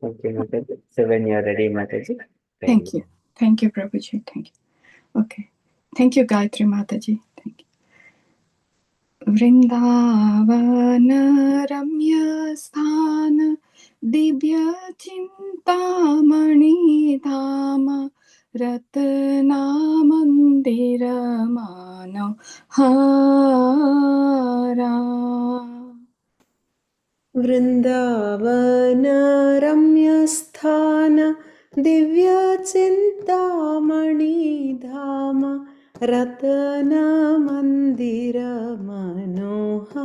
Thank you, Mataji. So when you are ready, Mataji. Thank you. Thank you, Prabhuji. Thank you. Okay. Thank you, Gayatri Mataji. Thank you. Vrindavan ramya sthana divya chintamani dhama ratna mandira mano hara. Vrindavan ramyasthana divya chintamani dhama ratna mandira manohara.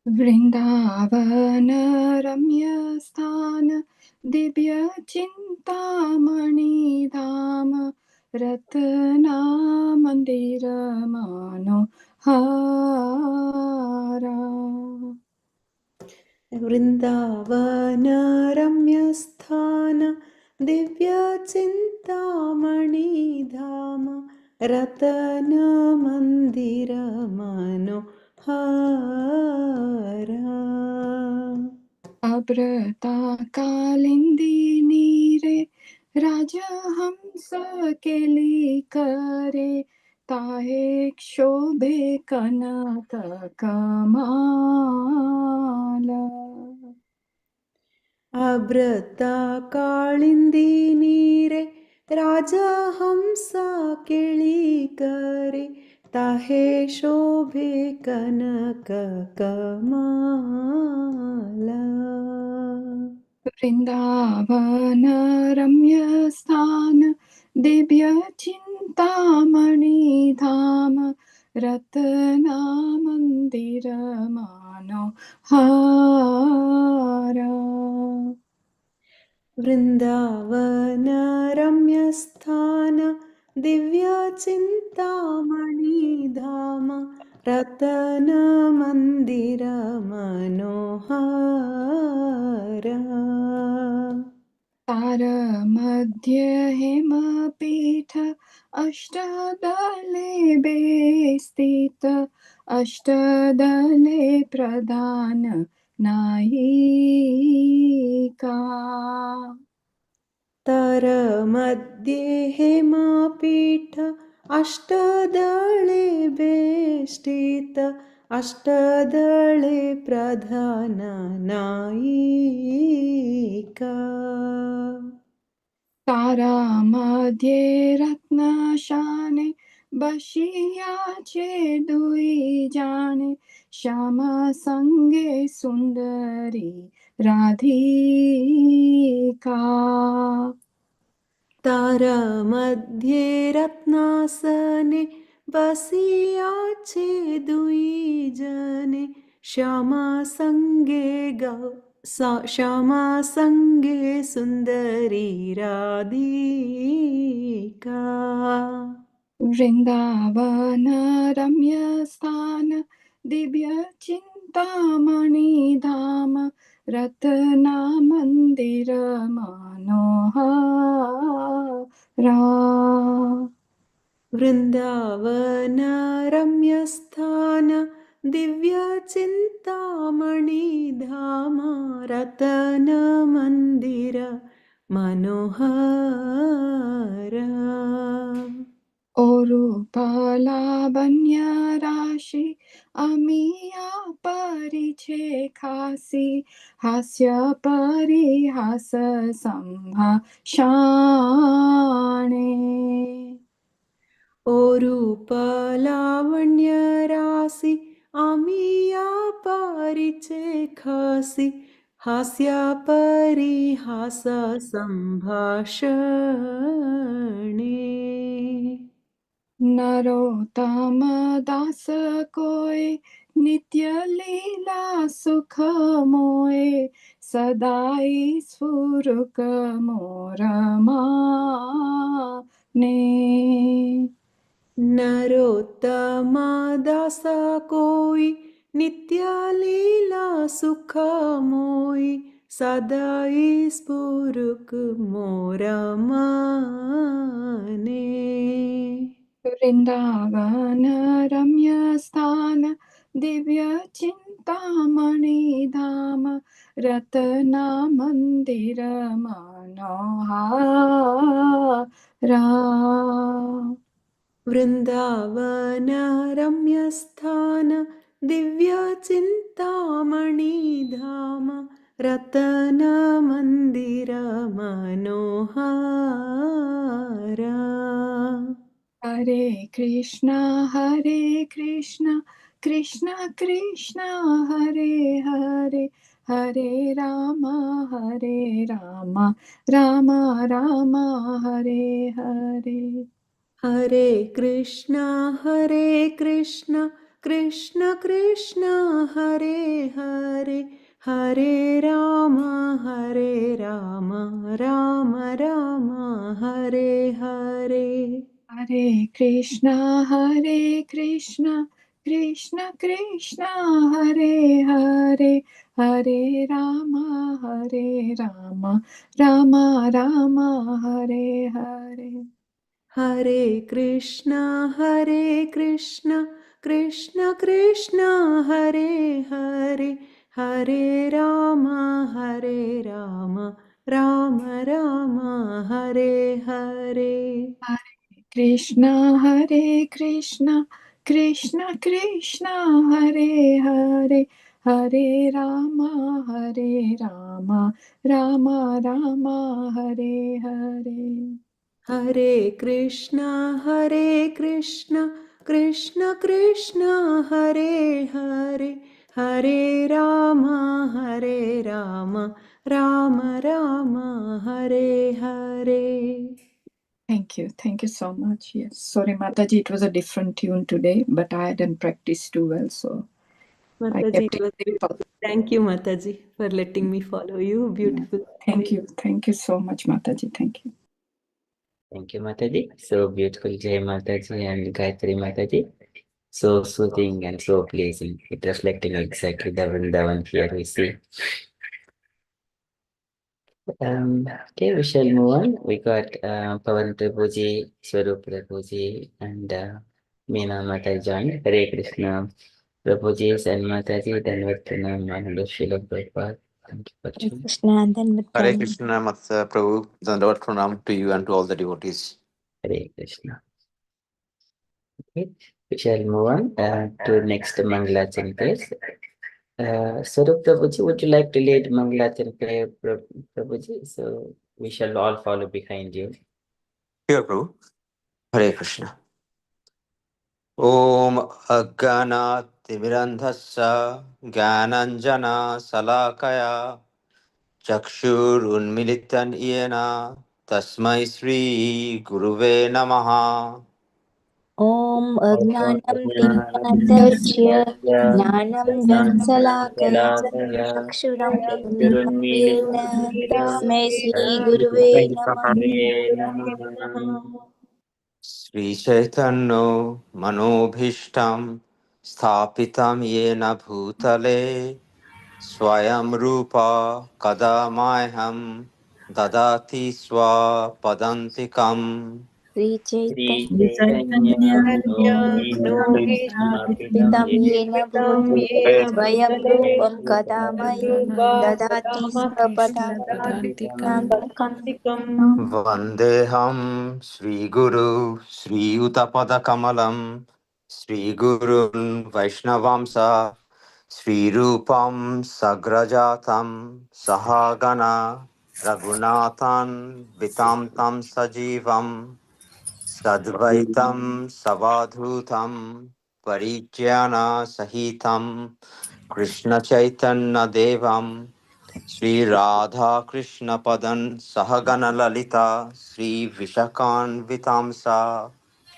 Vrindavan ramya sthana divya chintamani dhama ratna mandira mano hara. Vrindavana ramyasthana divya chintamani dhama ratana mandira manohara. Abrata kalindi nire raja hamsa keli kare tahe shobhe kanaka kamala. Abrata kalindi nire raja hamsa keli kare tahe shobhe kanaka kamala. Vrindavana ramya sthana divya chintamani dhama ratna mandira mano hara. Vrindavana ramyasthana divya chintamani dhama ratana mandira manohara. तारा मध्य हेमपीठ अष्टदले बेस्थित अष्टदले प्रधान नायिका. तर मध्ये हेमापीठ अष्टदळे बेष्टित अष्टदळे प्रधान नायिका. तारा मध्ये रत्नशाने बशियाचे दुई जाने श्यामा संगे सुंदरी राधिका. तारा मध्ये रत्नासने बसियाचे दुई जने श्यामा संगे सुंदरी राधिका. वृंदावन रम्य स्थान दिव्य चिंतामणि धाम रत्ना मंदिर मनोहरा. वृंदावन रम्यस्थान दिव्य चिंतामणि धाम रतन मंदिर मनोहरा. रूपलावण्य राशि अमिया परिचे खासी हास्य परिहास संभाषाणे. ओ रूपलावण्य राशि अमिया परिचे खासी हास्य परिहास संभाषणे. नरोत्तम दास कोय नित्य लीला सुख मोए सदाई स्फुरुक मोर माने. नरोत्तम दास कोई नित्य लीला सुख मोई सदाई स्फुरुक मोर माने. वृंदावन रम्य स्थान दिव्य चिंता चिन्तामणि धाम रत्ना मंदिर मनोहारा वृन्दावन रम्यस्थान दिव्यचिन्तामणिधाम रतनमन्दिर मनोहारा हरे Krishna Krishna Krishna Hare Hare Hare Ram Ram Ram Hare Hare Hare Krishna Krishna Krishna Hare Hare Hare Ram Ram Ram Hare Hare Hare Krishna Krishna Krishna Hare Hare Hare Ram Ram Ram Hare Hare Hare Krishna Krishna Krishna Hare Hare Hare Ram Ram Ram Hare Hare Krishna Krishna Krishna Hare Hare Hare Ram Ram Ram Hare Hare Hare Krishna Krishna Krishna Hare Hare Hare Ram Ram Ram Hare Hare Thank you so much. Yes, sorry Mataji, it was a different tune today, but I hadn't practiced too well, so I Mataji, kept it it was simple. beautiful. Thank you, Mataji, for letting me follow you. Beautiful. Thank you so much Mataji. Thank you. Thank you, Mataji. So beautiful, Jai Mataji and Gayatri Mataji. So soothing and so pleasing. It reflecting exactly the Vrindavan here we see. Okay, we shall move on. We got Pavan Prabhuji, Swarup Prabhuji, and Meena Mataji joined. Hare Krishna. Prabhuji and Mataji, Danvartana, Manalo Shila Prabhupada. Thank you for joining. Krishna and then with Hare Pranam. Krishna, Matsa Prabhu, Dandavat Pranam to you and to all the devotees. Hare Krishna. Okay, we shall move on to next mangalacharan praise. Swarup Prabhuji, would you like to lead mangalacharan prayer, Prabhuji? So we shall all follow behind you. Here, Prabhu. Hare Krishna. Om Agana Timirandhasa Gananjana Salakaya Chakshur Unmilitan Iena Tasmai Sri Guruve Namaha. Om Agnanem Timnatasya Jnanam Jansalakaya Chakshuram Unmilitam Yena Tasmai Sri Guruve Namah. Sri Chaitanya Manobhishtam Sthapitam Yena Bhutale Swayam Rupa Kadamahyam Dadati Swa Padantikam. Sri Sri Chaitanya Chaitanya Manobhishtam Pitam Yena Bhutale Swayam Rupam Kadamayan Dadati Swapadam Nantikam. Vandeham Sri Guru Sri Utapada Kamalam Sri Gurun Vaishnavamsa Sri Rupam Sagrajatam Sahagana Raghunathan Vitam Tam Sajivam Sadvaitam Savadhutam Parijana Sahitam Krishna Chaitanya Devam Sri Radha Krishna Padan Sahagana Lalita Sri Vishakan Vitamsa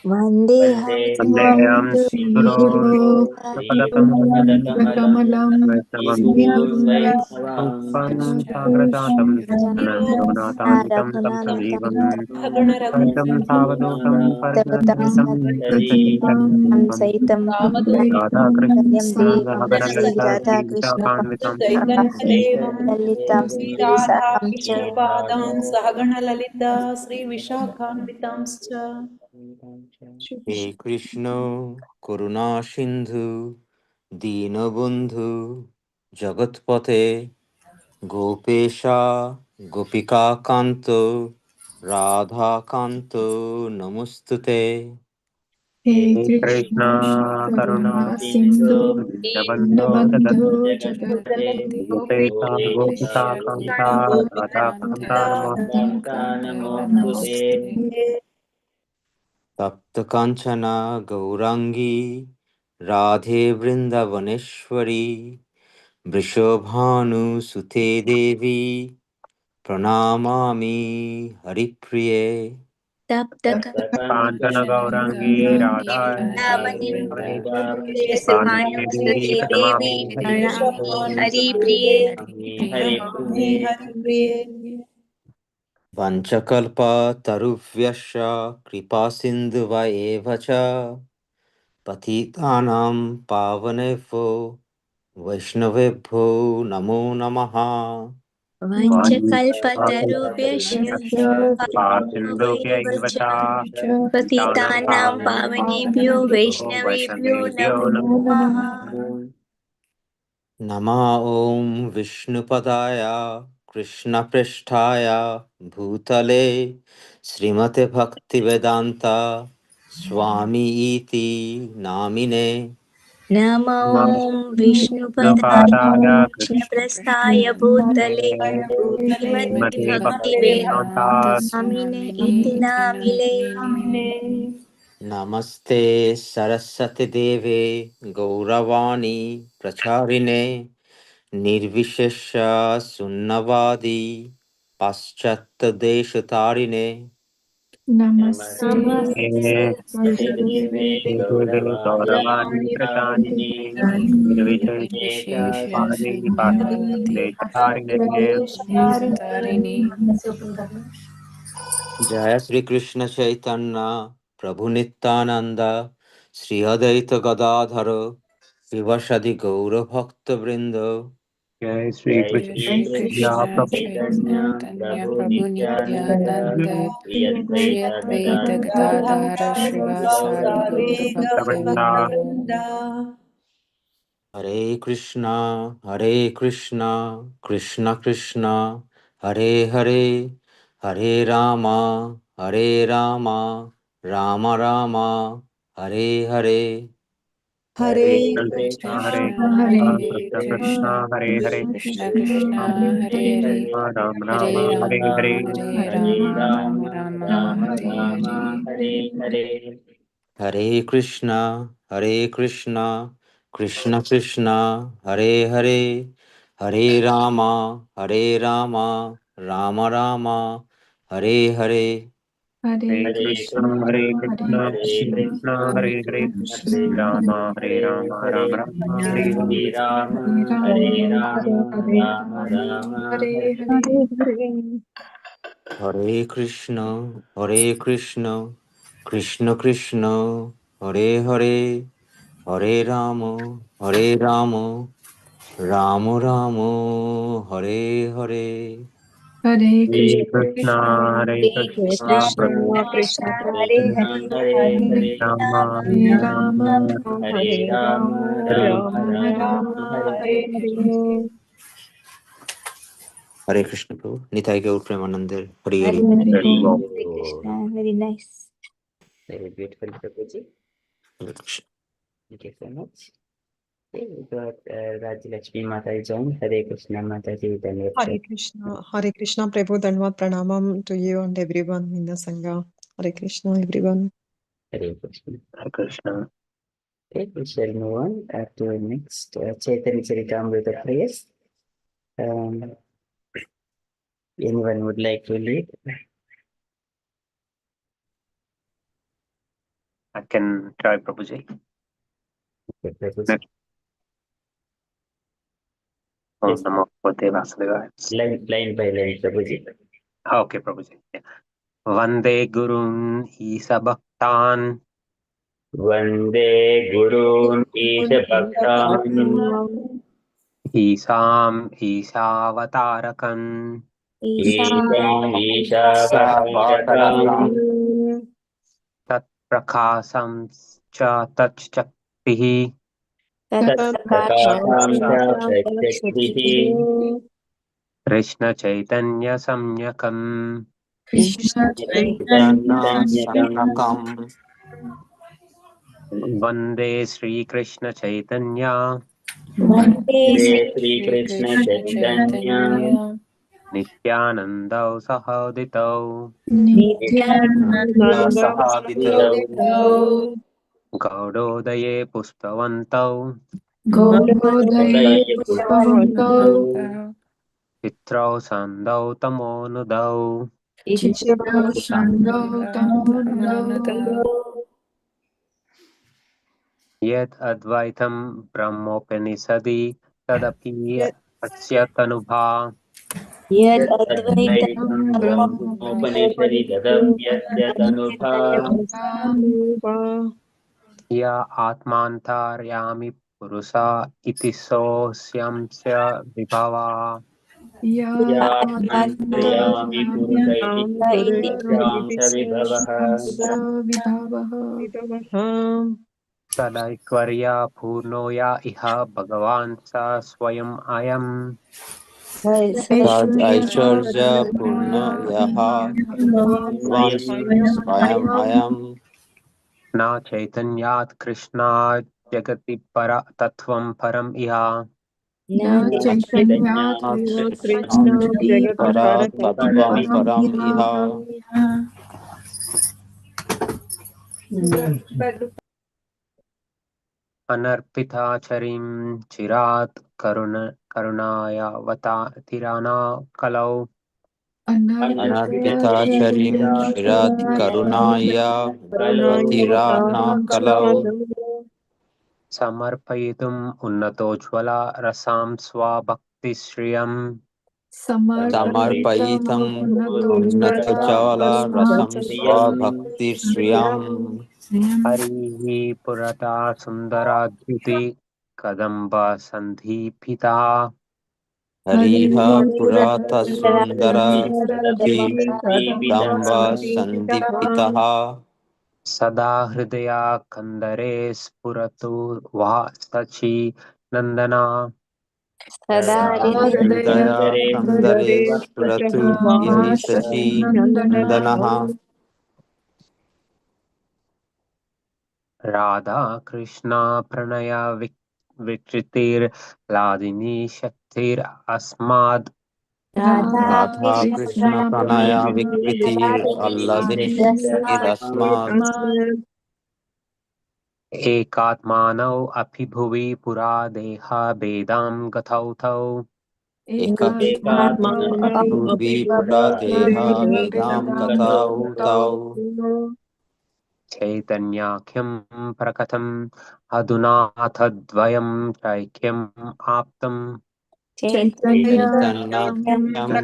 Vandeham Vande Shivam Sri Guru Sri Uttamadakamalam Kamalam Sri Sri Guru Guru Vaishnavamsa Vaishnava Raghunatam Tavatam Hari Satam Saitam Kalyam Devam Sri Radha Krishna Lalitam Sri Sakam Cha Padan Sahagana Lalita Sri Vishakhanvitamscha He Krishna Karuna Sindhu दीनबन्धु जगत्पते गोपेशा गोपिकान्तो राधाकान्तो नमोस्तुते। हे हे कृष्ण कृष्ण करुणा करुणा सिन्धु सिन्धु दीनबन्धो दीनबन्धो जगत्पते जगत्पते जगत्पते गोपेशा गोपेशा गोपिका कान्ता गोपिकान्त राधाकान्ता नमोस्तुते। राधाकान्ता नमोस्तुते। नमोस्तुते। तप्तकाञ्चना गौराङ्गी राधे वृन्दवनेश्वरी वृषभानुसुते देवी प्रणमामि हरिप्रिये। तप्त काञ्चन गौराङ्गी राधा वृन्दावनेश्वरी काञ्चनगौराङ्गी देवी देवी प्रणमामि प्रणमामि हरिप्रिये। हरिप्रिये। हरिप्रिये। वञ्चकल्पतरुभ्यश्च कृपासिन्धुव एव च पतितानां पावनेभ्यो वैष्णवेभ्यो नमो नमः। वञ्चकल्पतरुभ्यश्च कृपासिन्धुभ्य कृपासिन्धुभ्यैव एव च च पतितानां पतितानां पावनेभ्यो पावनेभ्यो वैष्णवेभ्यो वैष्णवेभ्यो नमो नमो नमः। नमः ॐ विष्णुपदाय कृष्णपृष्ठाय भूतले श्रीमते भक्तिवेदान्ता स्वामी इति नामिने। नमो विष्णुपदाय नमोपादाय कृष्णप्रस्थाय भूतले श्रीमद्भक्तिवेदान्त श्रीमते भक्तिवेदान्ता स्वामिने इति नामिने। नमस्ते सरस्वती देवे गौरवाणी प्रचारिणे निर्विशेष शून्यवादी पाश्चात्यदेशतारिणे। नमस्ते नमस्ते सरस्वती देवे सरस्वतीदेवे गौरवाणी गौरवाणी प्रचारिणे प्रचारिणे निर्विशेष निर्विशेषावादी शून्यवादी पाश्चात्यदेशतारिणे। तारिणी। जय श्री कृष्ण चैतन्य प्रभु नित्यानंद श्री अद्वैत गदाधर शिवसदि गौर भक्त वृंद। जय श्री जय कृष्ण श्री जय या कृष्ण कृष्ण प्रभु चैतन्य चैतन्य प्रभु प्रभु नित्यानंद नित्यानंद श्री श्री अद्वैत अद्वैत गदाधर गदाधर शिवसदि शिवासादि गौर गौर भक्त वृंदा। भक्तवृंद। हरे कृष्णा कृष्ण कृष्ण हरे हरे हरे रामा राम राम हरे हरे। हरे हरे कृष्ण कृष्ण हरे कृष्ण हरे कृष्ण हरे कृष्ण कृष्ण कृष्ण हरे हरे कृष्ण कृष्ण हरे हरे हरे हरे राम राम हरे हरे राम हरे। हरे हरे राम राम राम राम राम हरे राम हरे। हरे हरे। हरे कृष्णा कृष्ण कृष्ण हरे हरे हरे राम राम राम हरे हरे। हरे हरे हरे कृष्ण कृष्ण हरे कृष्ण हरे कृष्ण हरे कृष्ण कृष्ण कृष्ण हरे हरे कृष्ण हरे राम कृष्ण हरे हरे राम हरे राम राम हरे हरे। हरे राम हरे हरे राम राम हरे राम राम राम हरे हरे हरे। हरे कृष्ण कृष्ण कृष्ण हरे हरे हरे राम राम राम हरे हरे। हरे हरे कृष्ण कृष्ण हरे हरे हरे कृष्ण कृष्ण कृष्ण कृष्ण कृष्ण हरे हरे कृष्ण हरे हरे हरे हरे राम राम हरे राम राम राम हरे राम हरे राम राम राम राम हरे हरे हरे। हरे कृष्ण प्रभु निताई गौर प्रेमानंद हरि हरि। हरे हरि हरि बोल। बोल। Hare Krishna very nice. Very beautiful, Prabhuji. Hare Krishna. Thank you so much. Okay, we got Raj Lakshmi Mata join. Hare Krishna Mata Ji, Dhanavad. Hare Krishna, Prabhu, Dhanavad Pranamam to you and everyone in the Sangha. Hare Krishna, everyone. Hare Krishna. Hare Krishna. Okay, we shall move on to next Chaitanya Charitamrita prayers. Um, anyone would like to lead? I can try Prabhuji. Okay, Prabhuji. Om Yes, Namo Bhagavate Vasudevaya. line by line, Prabhuji. Okay, Prabhuji. Yeah. Vande Gurun Isabhaktan Vande Gurun Isha Bhaktan Isam Isavatarakam Isham सावतरतां Ishavatarakam Tat Prakasam Cha Tach Chaktihi तत्कथां च प्रत्यग्भिः Krishna Chaitanya सम्यकम् Krishna चैतन्यसंज्ञकम् वन्दे श्रीकृष्ण चैतन्य वन्दे वन्दे श्रीकृष्ण श्रीकृष्ण चैतन्य नित्यानन्दौ सहोदितौ नित्यानन्दसहावितौ गौडोदये पुष्पवन्तौ Gaudodaya पुष्पवन्तौ Pushpavantau चित्रौ सन्दौ तमोनुदौ Chitra Shandau Tamonudau यत् अद्वैतं ब्रह्मोपनिषदि तदपि अस्य तनुभा यद् यत् अद्वैतं अद्वैतं ब्रह्मोपनिषदि तदप्यस्य तनुभा Brahmopaniषदि या आत्मान्तर्यामि पुरुषा इति सोऽस्यंस्य विभवा यात्मन्त्रयामि पुरुष इति इति पुरुषस्यांश विभवः तदैश्वर्या पूर्णो या इह भगवान् स स्वयम् अयम् तदैश्वर्यपूर्ण यः भगवान् स्वयम् अयम् न चैतन्यात् कृष्णात् जगति तत्त्वं परम् इह न चैतन्यात् चैतन्यात् कृष्ण कृष्णात् जगति जगत् तत्त्वं परम् इह अनर्पिताचरिं चिरात् करुणायावतातिराना कलौ अनर्पिताचरिं चिरात् करुणाय वतिरा न कलौ समर्पयितुम् उन्नतोज्ज्वला रसां स्वभक्तिश्रियम् समर्पयितुम् उन्नतज्वाला रसं स्वभक्तिश्रियम् हरिः पुरता सुन्दराद्युति कदम्ब सन्धिपिता हरिः पुरात सुन्दर दम्ब सन्दीपितः सदा हृदया कन्दरे स्फुरतु वा सची नन्दना सदा हृदय कंदरे स्फुरतु यहि शशि नन्दनः राधा कृष्णा प्रणय विकृतिर्लादिनी शक्तिरस्माद् राधा राधा कृष्ण कृष्ण प्रणय विकृति अल्लादिनी शक्तिरस्मात् एकात्मानौ अपि भुवि पुरा देहा भेदां गतौ तौ भुवि पुरा देहा भेदां गतौ तौ चैतन्याख्यं प्रकथम् अधुना तद्वयं चैक्यम् आप्तम् चैतन्यं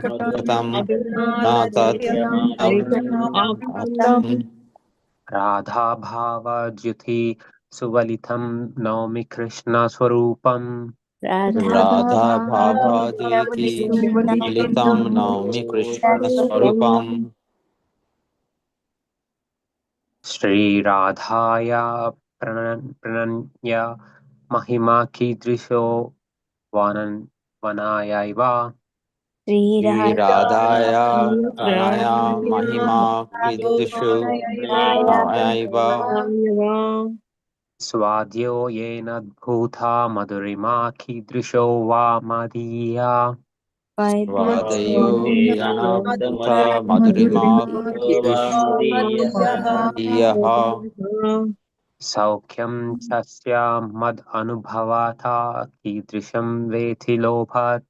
प्रकृतं न तत् राधा भावज्युति सुवलितं नौमि कृष्णस्वरूपम् राधा भावादिति ललितं नौमि कृष्ण स्वरूपम् श्रीराधाया प्रणन्य महिमा कीदृशो वनायैव श्रीराधाय प्रणया महिमा कीदृशु नयैव स्वाद्यो येन भूता मधुरिमा कीदृशो वा मदीया स्वादयो येन भूता मधुरिमा कीदृशु मदीयः सौख्यं तस्य मद अनुभवाता कीदृशं वेति लोभात्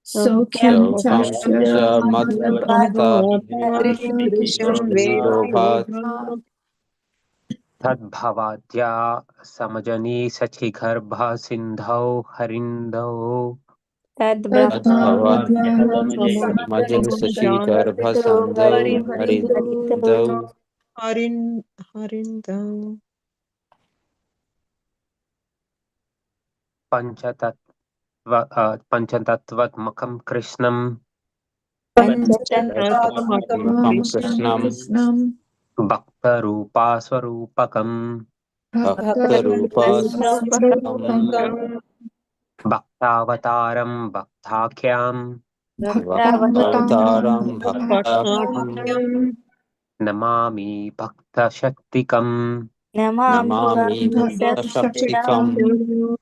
Saukyam शोकं च chasya मदनुभवता कीदृशं लोभात् तद्भवाद्या समजनी सखिगर्भ सिन्धौ हरिन्दौ तद्भवत्य मजन शशि गर्भ संधौ हरिदौ हरिन्दौ पञ्चतत्त्वात्मकं कृष्णं तत्त्वात्मकं कृष्णं Krishnam भक्तरूपा स्वरूपकम् Bhaktarupastam Bhaktavataram Bhaktakyam Bhaktavataram Bhaktakham Bhaktakyam Namami Bhakta Shaktikam. Namami Namami Bhakta Bhakta Shaktikam. Shaktikam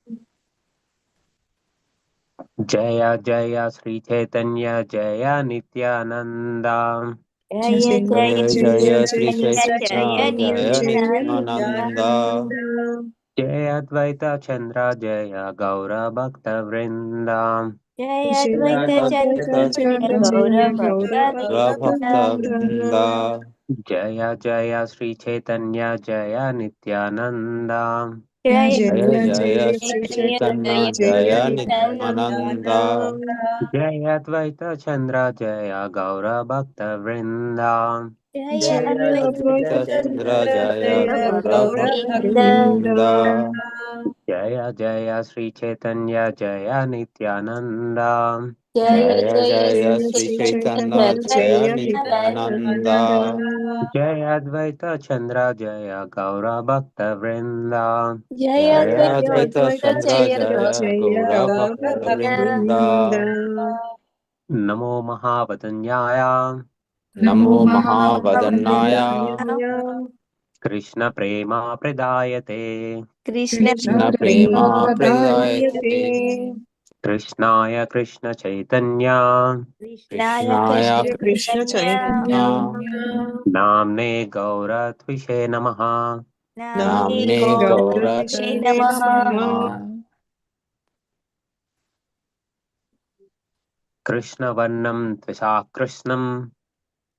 Jaya Jaya Sri Chaitanya Jaya Nityananda. Jaya Jaya Jaya Sri Jaya Sri Chaitanya Jaya Chaitanya Jaya Nityananda. Nityananda Jaya Advaita Chandra Jaya Gaura Bhakta Vrinda. Jaya Jaya Advaita Chandra Advaita Jaya Chandra Gaura Jaya Bhakta Bhakta Vrinda. Vrinda Jaya Jaya Sri Chaitanya Jaya Nityananda. Jaya Jaya Jaya Jaya Sri Jaya Chaitanya Jaya Jaya Nityananda. Nityananda Jaya Advaita Chandra Jaya Gaura Bhakta Vrinda. Jaya Jaya Advaita Advaita Chandra Chandra Jaya Jaya Gaura Bhakta Bhakta Vrinda. Vrinda Jaya Jaya Sri Chaitanya Jaya Nityananda. Jaya Jaya Jaya Jaya Sri Sri Chaitanya Chaitanya Jaya Jaya Nityananda Nityananda. Jaya Advaita Chandra Jaya Gaura Bhakta Vrinda. Jaya Jaya Advaita Advaita Chandra Chandra Jaya Gaura Bhakta Vrinda Namo Mahavadanyaya Namo Mahavadannaya Krishna Prema Pradayate Krishna Krishna Prema Prema Pradayate Pradayate Krishnaya Krishna Chaitanya Krishnaya Krishnaya Krishna Krishna Chaitanya Krishna Chaitanya Namne Gauratvishe Namaha. Namne Namne Gauratishe Gauratishe Namaha. Namaha Gauratishe Krishna Varnam Tvisa Krishnam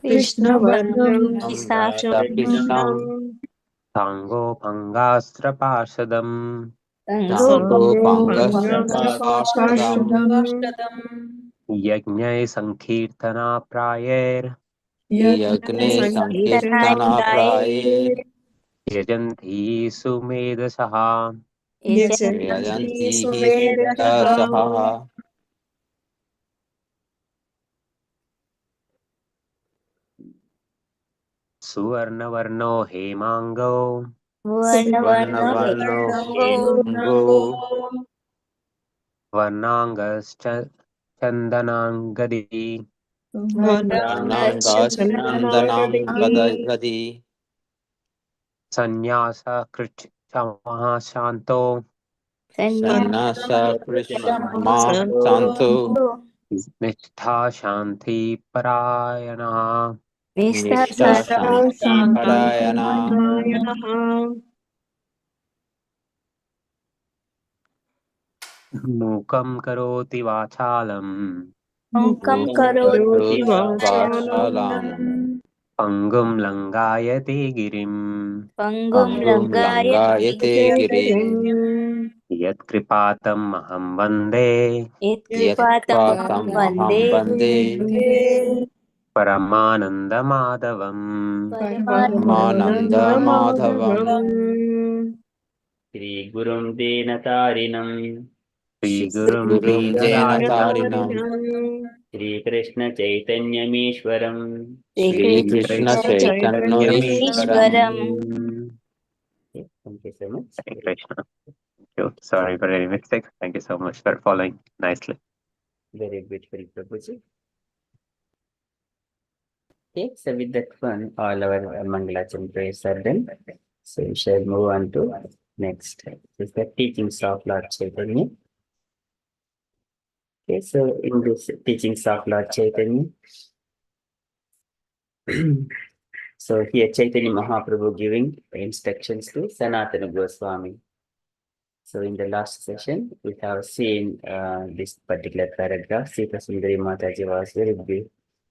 Krishna Krishna Varnam Varnam Nam Radha Visaksham Krishnam Krishnam Tango Pangastra Parshadam Tango Tango Sango Pangasra Parshadam Pangasrapashadam Yajnai Sankirtana Prayer Yagne Sankirtanaya Sankirtana Praye Praye Yajanti Sumedasaha. Yajanti Yajanti Sumedaha Saha Suvarnavarno Hemango Varna Varna Varna Varno Hemango Hemango Varnangas Chandanangadi Varnanga Varnangas Nandanam Chandanagadi Gadi Sannyasa Krishna Shanto Sannyasa Sanyasa Krishna Ma Mahasanto Santu Nishtha Shanti Parayana Nista Nishta Nishta Shanti Shanti Parayana Saraswati Parayanaha Mukam Karoti Vachalam Mukam Mukam Karoti Karoti Roti Vachalam Vachalam Pangum Langayati Girim Pangum Pangum Langayati Langayate Girim Girim Yat Kripatam Maham Vande Itkripatam Yatpatam Maham Aham Vande Bande Paramananda Madhavam Ramananda Paramananda Madhavam Madhavam Shri Gurum Dinatarinam Sri Shri Gurum Gurum Dinadarinam Denatarinam Dinatarinam Shri Krishna Chaitanyamishwaram. Sri Shri Sri Krishna Krishna Krishna Chaitanya Chaitanya Ishwaram Ishwaram. Okay, thank you so much. Hare Krishna. Sorry for any mistakes. Thank you so much for following nicely. Very beautiful, Prabhuji. Okay, so with that one, all our mangalacharan prayers are done. So we shall move on to next. This is the teachings of Lord Chaitanya. Okay, so in this teachings of Lord Chaitanya, so here Chaitanya Mahaprabhu giving instructions to Sanatana Goswami. So in the last session, we have seen this particular paragraph. Sita Sundari Mataji was very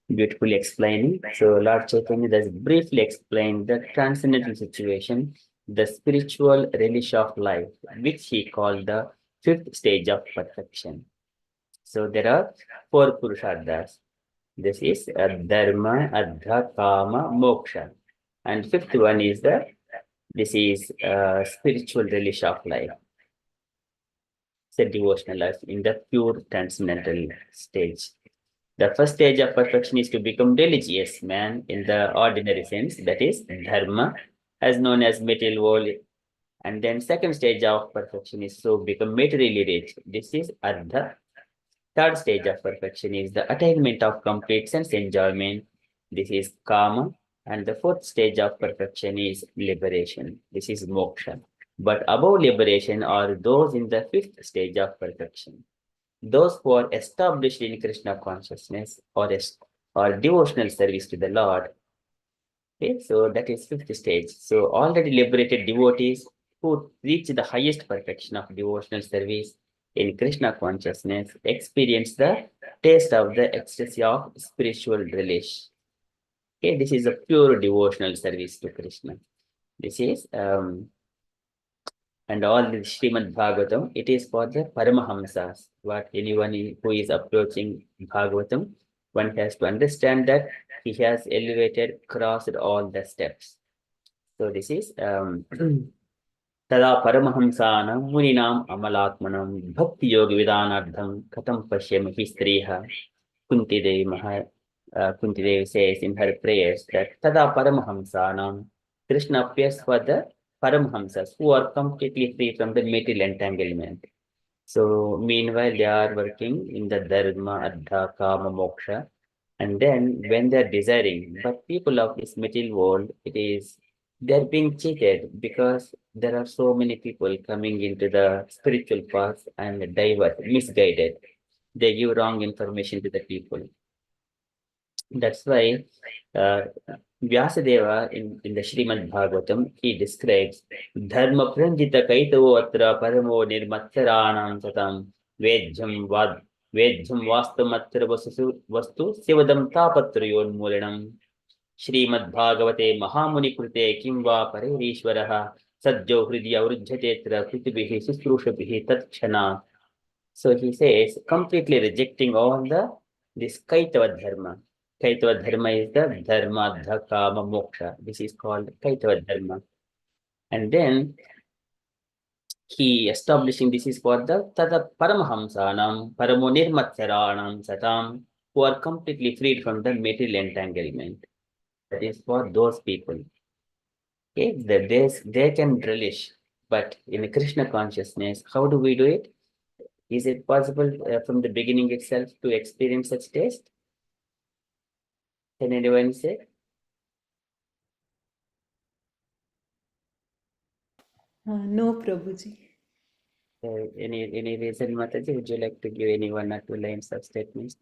beautifully explaining. So Lord Chaitanya does briefly explain the transcendental situation, the spiritual relish of life, which he called the fifth stage of perfection. So there are four Purusharthas. This is dharma, artha, kama, moksha. And fifth one is this is spiritual relish of life. It's a devotional life in the pure transcendental stage. The first stage of perfection is to become religious man in the ordinary sense, that is dharma, as known as material world And then second stage of perfection is to become materially rich. This is artha. Third stage of perfection is the attainment of complete sense enjoyment. This is kama. And the fourth stage of perfection is liberation. This is moksha. But above liberation are those in the fifth stage of perfection. Those who are established in Krishna consciousness or devotional service to the Lord. Okay, so that is fifth stage. So already liberated devotees who reach the highest perfection of devotional service in Krishna consciousness experience the taste of the ecstasy of spiritual relish. Okay, this is a pure devotional service to Krishna. This is and all the Srimad Bhagavatam, it is for the Paramahamsas. What anyone who is approaching Bhagavatam, one has to understand that he has elevated, crossed all the steps. So this is Tada Paramahamsanam Muninam Amalatmanam Bhakti Yoga Vidanardham Katam Pashyamahi Striha. Kunti Devi says in her prayers that Tada Paramahamsanam, Krishna appears for the Paramhamsas who are completely free from the material entanglement. So meanwhile they are working in the dharma, artha, kama, moksha, and then when they are desiring, but people of this material world, they're being cheated because there are so many people coming into the spiritual path and misguided. They give wrong information to the people. That's why Vyasadeva in the Srimad Bhagavatam, he describes Dharma Pranjita Kaitavo Atra Paramo Nirmatsaranam Satam Vedjam Vastamatra Vastu Sivadam Tapatrayon Mulanam Srimad Bhagavate Mahamuni Krute Kimva Paririshwaraha Sadjo Hridya Vrujjatetra Kritibihi Susrushabihi Tatchana. So he says, completely rejecting all this Kaitava Dharma. Kaitava Dharma is the Dharma, Artha, Kama, Moksha. This is called Kaitava Dharma. And then he establishing this is for the Tada Paramahamsanam, Paramo Nirmatsaranam Satam, who are completely freed from the material entanglement. That is for those people. Okay, they can relish, but in Krishna consciousness, how do we do it? Is it possible from the beginning itself to experience such taste? Can anyone say? No, Prabhuji. Any reason, Mataji? Would you like to give any one or two lines of statements?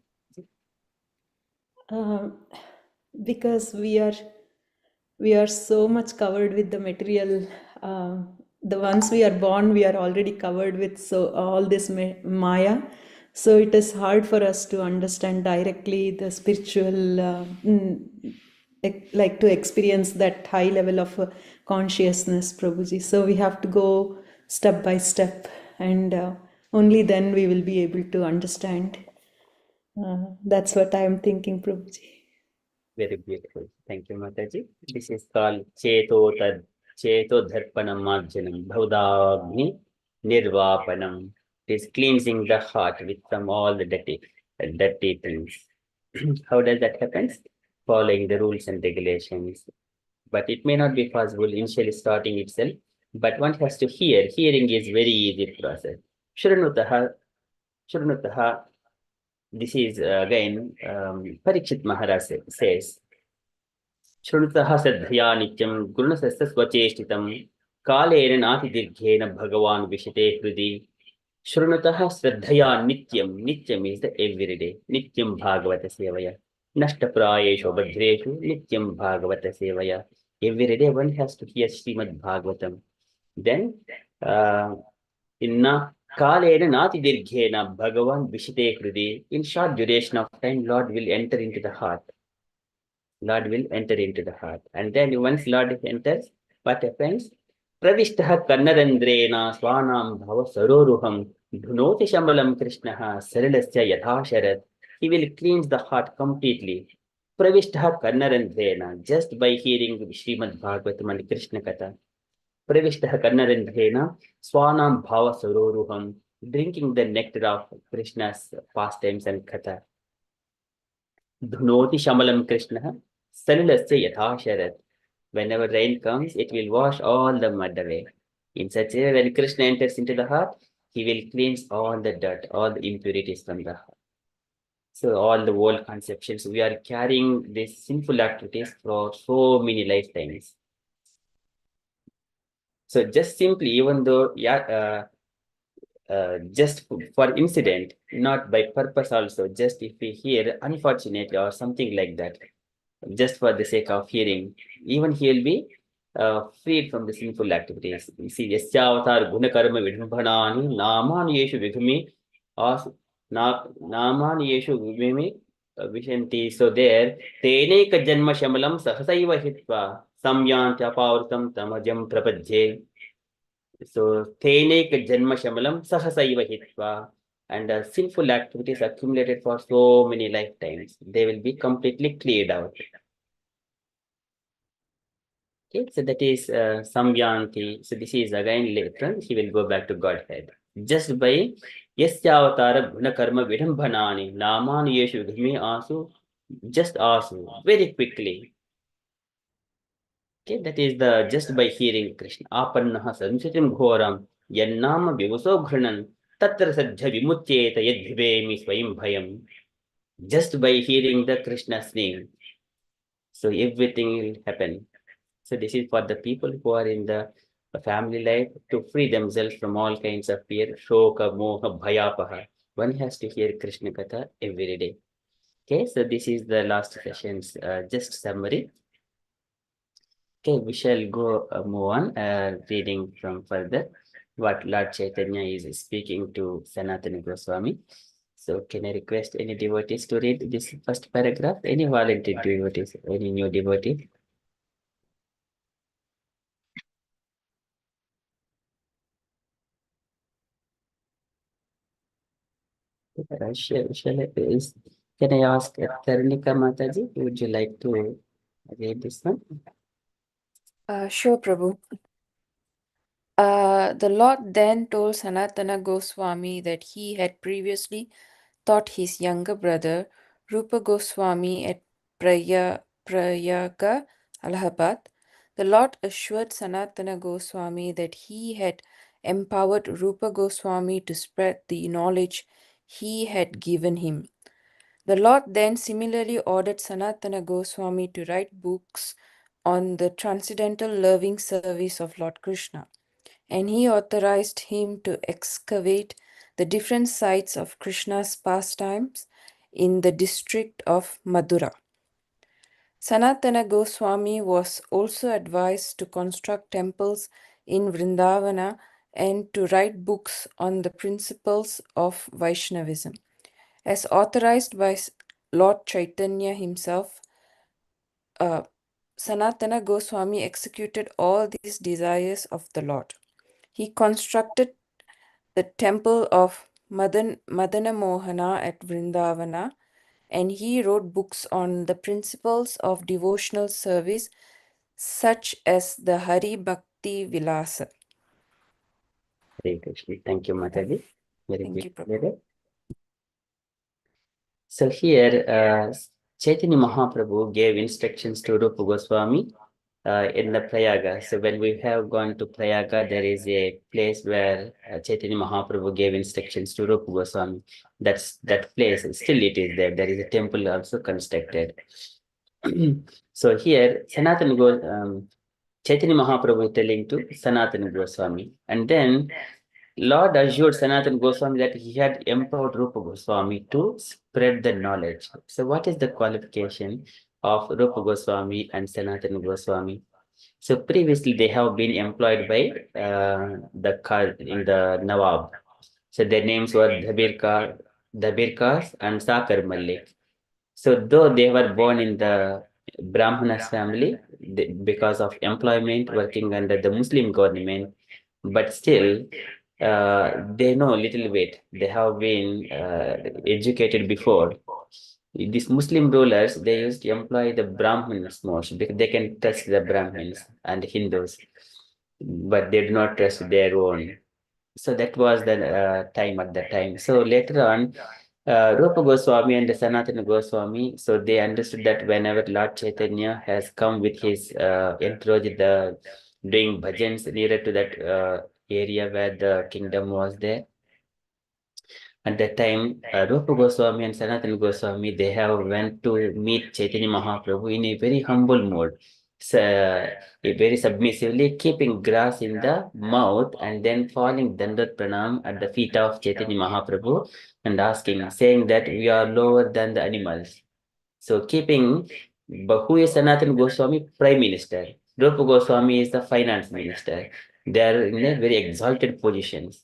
Because we are so much covered with the material. The once we are born, we are already covered with all this Maya. So it is hard for us to understand directly the spiritual, like to experience that high level of consciousness, Prabhuji. So we have to go step by step, and only then we will be able to understand. That's what I am thinking, Prabhuji. Very beautiful. Thank you, Mataji. This is called Cheto Dharpanam Marjanam Bhavdagni Nirvapanam. It is cleansing the heart with all the dirty things. How does that happen? Following the rules and regulations. But it may not be possible initially starting itself. But one has to hear. Hearing is very easy process. Shranutaha. This is again Parikshit Maharaj says. Shrunutaha Sadhya Nityam Gurunasasta Swacheshtitam Kalena Nati Dirghena Bhagavan Vishite Hrudi. Shrunutaha Sadhya Nityam. Nityam is the everyday. Nityam Bhagavata Sevaya. Nashtaprayeshu Bhadreshu Nityam Bhagavata Sevaya. Every day one has to hear Srimad Bhagavatam. Then Inna Kalena Nati Dirghena Bhagavan Vishite Hrudi. In short duration of time, Lord will enter into the heart. Lord will enter into the heart. And then once Lord enters, what happens? Pravishtaha Karnarandrena Swanam Bhava Saroruham Dhunoti Shamalam Krishnaha Sarilasya Yathasharat. He will cleanse the heart completely. Pravishtaha Karnarandrena, just by hearing Srimad Bhagavatam and Krishna Katha. Pravishtaha Karnarandrena Swanam Bhava Saroruham, drinking the nectar of Krishna's pastimes and Katha. Dhunoti Shamalam Krishnaha Salilasya Yathasharat. Whenever rain comes, it will wash all the mud away. In such a way, when Krishna enters into the heart, he will cleanse all the dirt, all the impurities from the heart. So all the old conceptions, we are carrying these sinful activities for so many lifetimes. So just simply, even though, just for incident, not by purpose also, just if we hear unfortunately or something like that, just for the sake of hearing, even he will be freed from the sinful activities. You see, Yasyavatar Gunakarma Vidhumbhanani Namani Yeshu Vigami as Namani Yeshu Vigami Vishanti. So there, Teneka Janma Shamalam Sahasaiva Hitva Samyantya Pavartam Tamajam Prapadje. So Teneka Janma Shamalam Sahasaiva Hitva. And sinful activities accumulated for so many lifetimes, they will be completely cleared out. Okay, so that is Samyanti. So this is again later, he will go back to Godhead. Just by Yasyavatara Gunakarma Vidhambhanani Namani Yeshu Ghimi Asu, just Asu, very quickly. Okay, that is the just by hearing Krishna. Apannaha Samsitim Ghoram Yannama Vivuso Ghranan Tatra Sadhya Vimutyeta Yadhivemi Swayam Bhayam. Just by hearing the Krishna's name. So everything will happen. So this is for the people who are in the family life to free themselves from all kinds of fear, shoka, moha, bhayapaha. One has to hear Krishna Katha every day. Okay, so this is the last session's just summary. Okay, we shall go move on, reading from further what Lord Chaitanya is speaking to Sanatana Goswami. So can I request any devotees to read this first paragraph? Any volunteer devotees, any new devotee? Can I ask Tarnika Mataji, would you like to read this one? Sure, Prabhu. The Lord then told Sanatana Goswami that he had previously taught his younger brother, Rupa Goswami, at Prayaga, Allahabad. The Lord assured Sanatana Goswami that he had empowered Rupa Goswami to spread the knowledge he had given him. The Lord then similarly ordered Sanatana Goswami to write books on the transcendental loving service of Lord Krishna, and he authorized him to excavate the different sites of Krishna's pastimes in the district of Madura. Sanatana Goswami was also advised to construct temples in Vrindavana and to write books on the principles of Vaishnavism. As authorized by Lord Chaitanya himself, Sanatana Goswami executed all these desires of the Lord. He constructed the temple of Madana Mohana at Vrindavana, and he wrote books on the principles of devotional service, such as the Hari Bhakti Vilasa. Hare Krishna. Thank you, Mataji. Very Thank you, good. Prabhu. So here, Chaitanya Mahaprabhu gave instructions to Rupa Goswami in the Prayaga. So when we have gone to Prayaga, there is a place where Chaitanya Mahaprabhu gave instructions to Rupa Goswami. That place, still it is there. There is a temple also constructed. So here, Chaitanya Mahaprabhu is telling to Sanatana Goswami. And then Lord assured Sanatana Goswami that he had empowered Rupa Goswami to spread the knowledge. So what is the qualification of Rupa Goswami and Sanatana Goswami? So previously they have been employed by the Nawab. So their names were Dabirkas and Sakar Malik. So though they were born in the Brahmanas family, because of employment working under the Muslim government, but still they know little bit. They have been educated before. These Muslim rulers, they used to employ the Brahmins most because they can trust the Brahmins and Hindus, but they do not trust their own. So that was the time at that time. So later on, Rupa Goswami and Sanatana Goswami, so they understood that whenever Lord Chaitanya has come with his entourage, the doing bhajans nearer to that area where the kingdom was there. At that time, Rupa Goswami and Sanatana Goswami, they have went to meet Chaitanya Mahaprabhu in a very humble mode. So, very submissively keeping grass in the mouth and then falling Dandat Pranam at the feet of Chaitanya Mahaprabhu and asking, saying that we are lower than the animals. So keeping, but who is Sanatana Goswami? Prime Minister. Rupa Goswami is the finance minister. They are in a very exalted positions.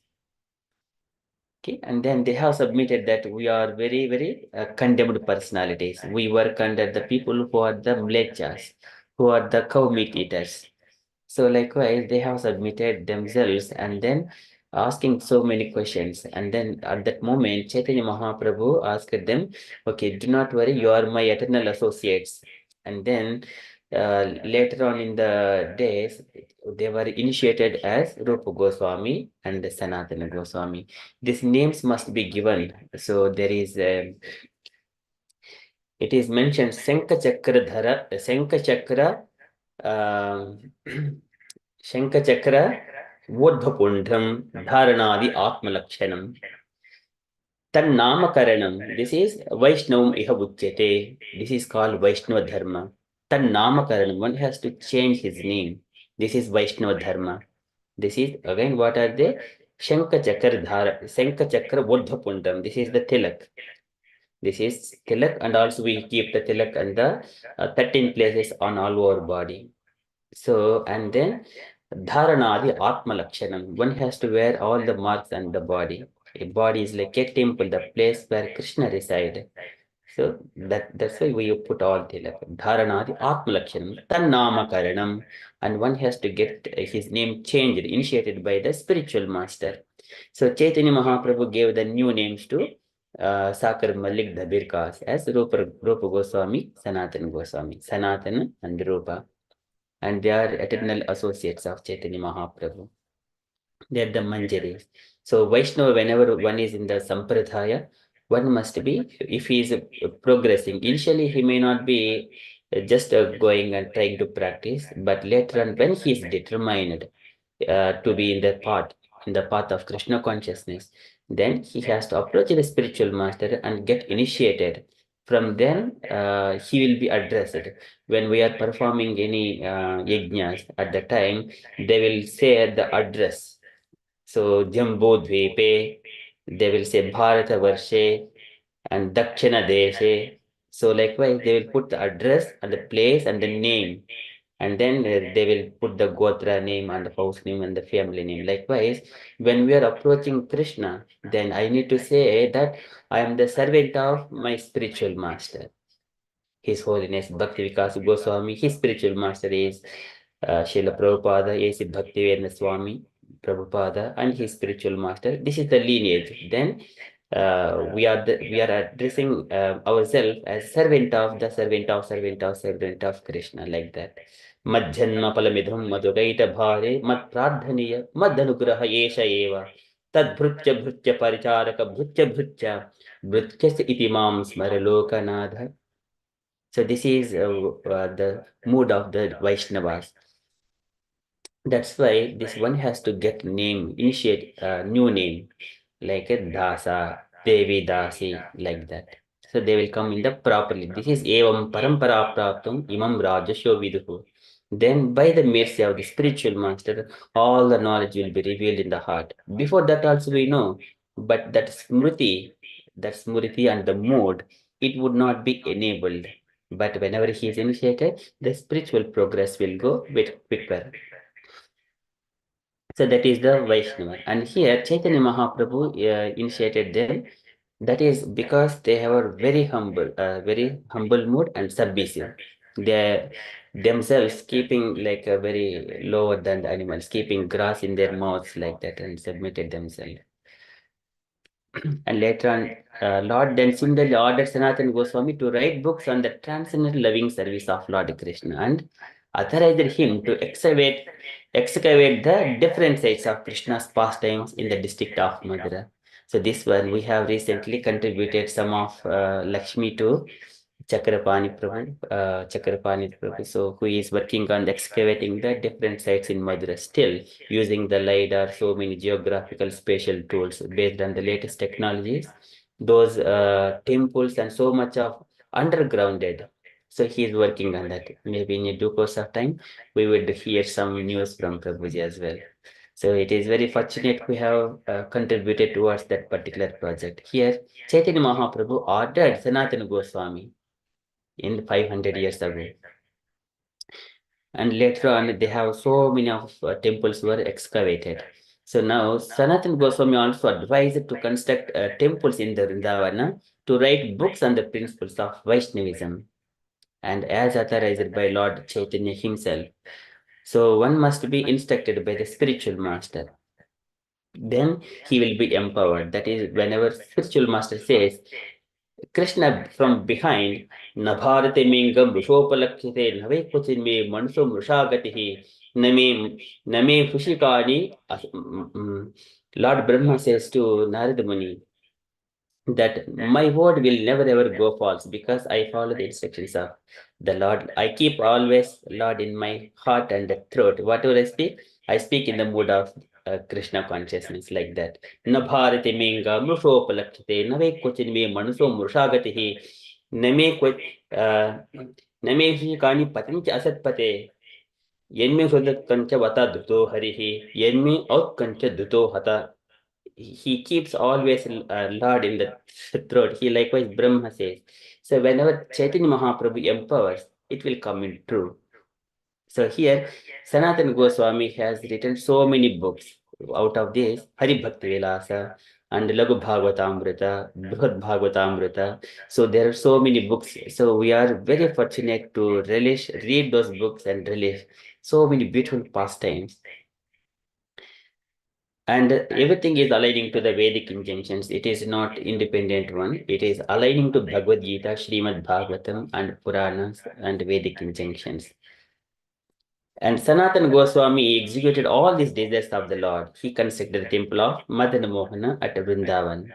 Okay, and then they have submitted that we are very, very condemned personalities. We work under the people who are the mlechas, who are the cow meat eaters. So likewise, they have submitted themselves and then asking so many questions. And then at that moment, Chaitanya Mahaprabhu asked them, okay, do not worry, you are my eternal associates. And then later on in the days, they were initiated as Rupa Goswami and Sanatana Goswami. These names must be given. So there is it is mentioned Shankha Chakra Dhara, Shankha Chakra, Shankha Chakra, Urdhapundram, Dharanadi Atmalakshanam. Tannamakaranam. This is Vaishnavam Iha Uchyate. This is called Vaishnava Dharma. Tannamakaranam. One has to change his name. This is Vaishnava Dharma. This is again what are they? Shankha Chakra Dhara, Shankha Chakra Urdhapundram. This is the tilak. This is tilak, and also we keep the tilak and the 13 places on all over body. So, and then Dharanadi Atma Lakshanam. One has to wear all the marks on the body. A body is like a temple, the place where Krishna resides. So that's why we put all tilak. Dharanadi Atma Lakshanam. Tannama Karanam. And one has to get his name changed, initiated by the spiritual master. So Chaitanya Mahaprabhu gave the new names to Sakar Malik Dhabirkas as Rupa Goswami, Sanatana Goswami, Sanatana and Rupa. And they are eternal associates of Chaitanya Mahaprabhu. They are the Manjaris. So Vaishnava, whenever one is in the Sampradaya, one must be, if he is progressing, initially he may not be just going and trying to practice, but later on when he is determined to be in the path of Krishna consciousness, then he has to approach the spiritual master and get initiated. From then, he will be addressed. When we are performing any yajnas, at the time, they will say the address. So, Jambu Dvipe, they will say Bharata Varshe and Dakshina Deshe. So, likewise, they will put the address and the place and the name. And then they will put the Gotra name and the house name and the family name. Likewise, when we are approaching Krishna, then I need to say that I am the servant of my spiritual master. His Holiness Bhakti Vilasa Goswami, his spiritual master is Srila Prabhupada, A.C. Bhaktivedanta Swami Prabhupada, and his spiritual master. This is the lineage. Then we are addressing ourselves as servant of Krishna, like that. Madjanma palamidham madhugaita bhare mad pradhaniya mad anugraha yesha eva tad bhrutya paricharaka bhrutya iti mam smara lokanadha. So this is the mood of the Vaishnavas. That's why this one has to get name, initiate a new name, like a Dasa, Devi Dasi, like that. So they will come in the properly. This is Evam Parampara Praptum Imam Rajasho Viduhu. Then by the mercy of the spiritual master, all the knowledge will be revealed in the heart. Before that also we know, but that smriti and the mood, it would not be enabled. But whenever he is initiated, the spiritual progress will go bit quicker. So that is the Vaishnava. And here Chaitanya Mahaprabhu initiated them. That is because they have a very humble mood and submissive. They themselves keeping like a very lower than the animals, keeping grass in their mouths like that and submitted themselves. And later on, Lord then similarly ordered Sanatana Goswami to write books on the transcendental loving service of Lord Krishna and authorized him to excavate the different sites of Krishna's pastimes in the district of Madura. So this one we have recently contributed some of Lakshmi to Chakrapani Prabhu, so who is working on excavating the different sites in Madura, still using the LiDAR, so many geographical spatial tools based on the latest technologies, those temples and so much of undergrounded. So he is working on that. Maybe in due course of time, we would hear some news from Prabhuji as well. So it is very fortunate we have contributed towards that particular project. Here, Chaitanya Mahaprabhu ordered Sanatana Goswami in 500 years ago. And later on, they have so many of temples were excavated. So now Sanatana Goswami also advised to construct temples in the Vrindavana to write books on the principles of Vaishnavism, and as authorized by Lord Chaitanya himself. So one must be instructed by the spiritual master. Then he will be empowered. That is, whenever spiritual master says, Krishna from behind, Nabharate Mingam Vishopalakshite Nave Kuchinme Manso Mrushagatihi Name Fushikani. Lord Brahma says to Narada Muni that my word will never ever go false because I follow the instructions of the Lord. I keep always Lord in my heart and throat. Whatever I speak in the mood of Krishna consciousness, like that. Nabharati Minga Mrushopalakshite Nave Kuchinme Manso Mrushagatihi Name Kani Patincha Asatpate Yenme Sudat Kancha Vata Duto Harihi Yenme Out Kancha Duto Hata. He keeps always Lord in the throat. He likewise Brahma says. So whenever Chaitanya Mahaprabhu empowers, it will come in true. So here, Sanatana Goswami has written so many books. Out of this, Hari Bhakti Vilasa and Lagu Bhagavatamrita, Brihad Bhagavatamrita. So there are so many books. So we are very fortunate to read those books and relish so many beautiful pastimes. And everything is aligning to the Vedic injunctions. It is not independent one. It is aligning to Bhagavad Gita, Srimad Bhagavatam, and Puranas and Vedic injunctions. And Sanatana Goswami executed all these desires of the Lord. He constructed the temple of Madana Mohana at Vrindavan.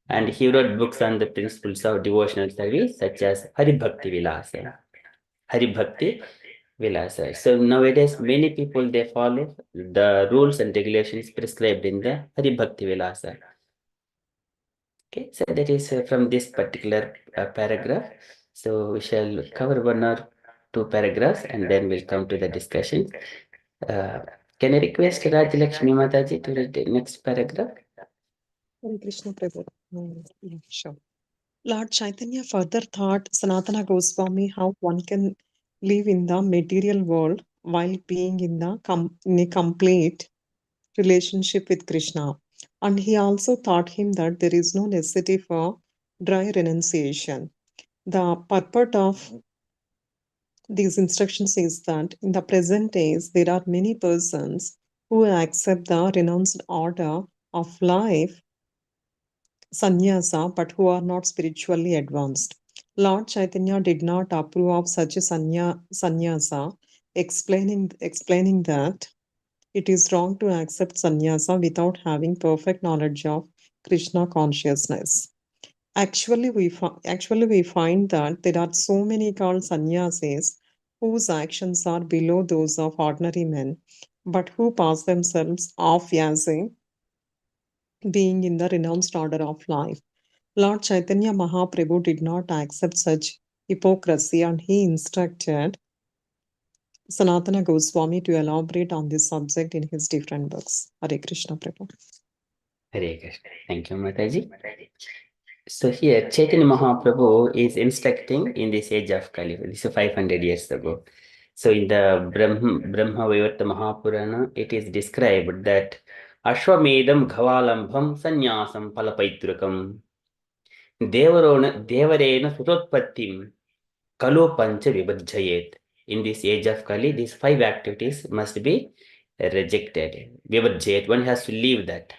And he wrote books on the principles of devotional service, such as Hari Bhakti Vilasa. Hari Bhakti Vilasa. So nowadays, many people, they follow the rules and regulations prescribed in the Hari Bhakti Vilasa. Okay, so that is from this particular paragraph. So we shall cover one or two paragraphs and then we'll come to the discussion. Can I request Rajalakshmi Mataji to read the next paragraph? Hare Krishna Prabhu. Yeah, sure. Lord Chaitanya further taught Sanatana Goswami how one can live in the material world while being in a complete relationship with Krishna. And he also taught him that there is no necessity for dry renunciation. The purport of these instructions is that in the present days, there are many persons who accept the renounced order of life, sannyasa, but who are not spiritually advanced. Lord Chaitanya did not approve of such a sannyasa, explaining that it is wrong to accept sannyasa without having perfect knowledge of Krishna consciousness. Actually, we find that there are so many called sannyasis whose actions are below those of ordinary men, but who pass themselves off as being in the renounced order of life. Lord Chaitanya Mahaprabhu did not accept such hypocrisy, and he instructed Sanatana Goswami to elaborate on this subject in his different books. Hare Krishna Prabhu. Hare Krishna. Thank you, Mataji. So here, Chaitanya Mahaprabhu is instructing in this age of Kali. This is 500 years ago. So in the Brahma Vaivarta Mahapurana, it is described that Ashwamedam Ghavalambham Sanyasam Palapaitrukam Devarena Sutotpattim Kalo Pancha Vibhajayet. In this age of Kali, these 5 activities must be rejected. Vibhajayet, one has to leave that.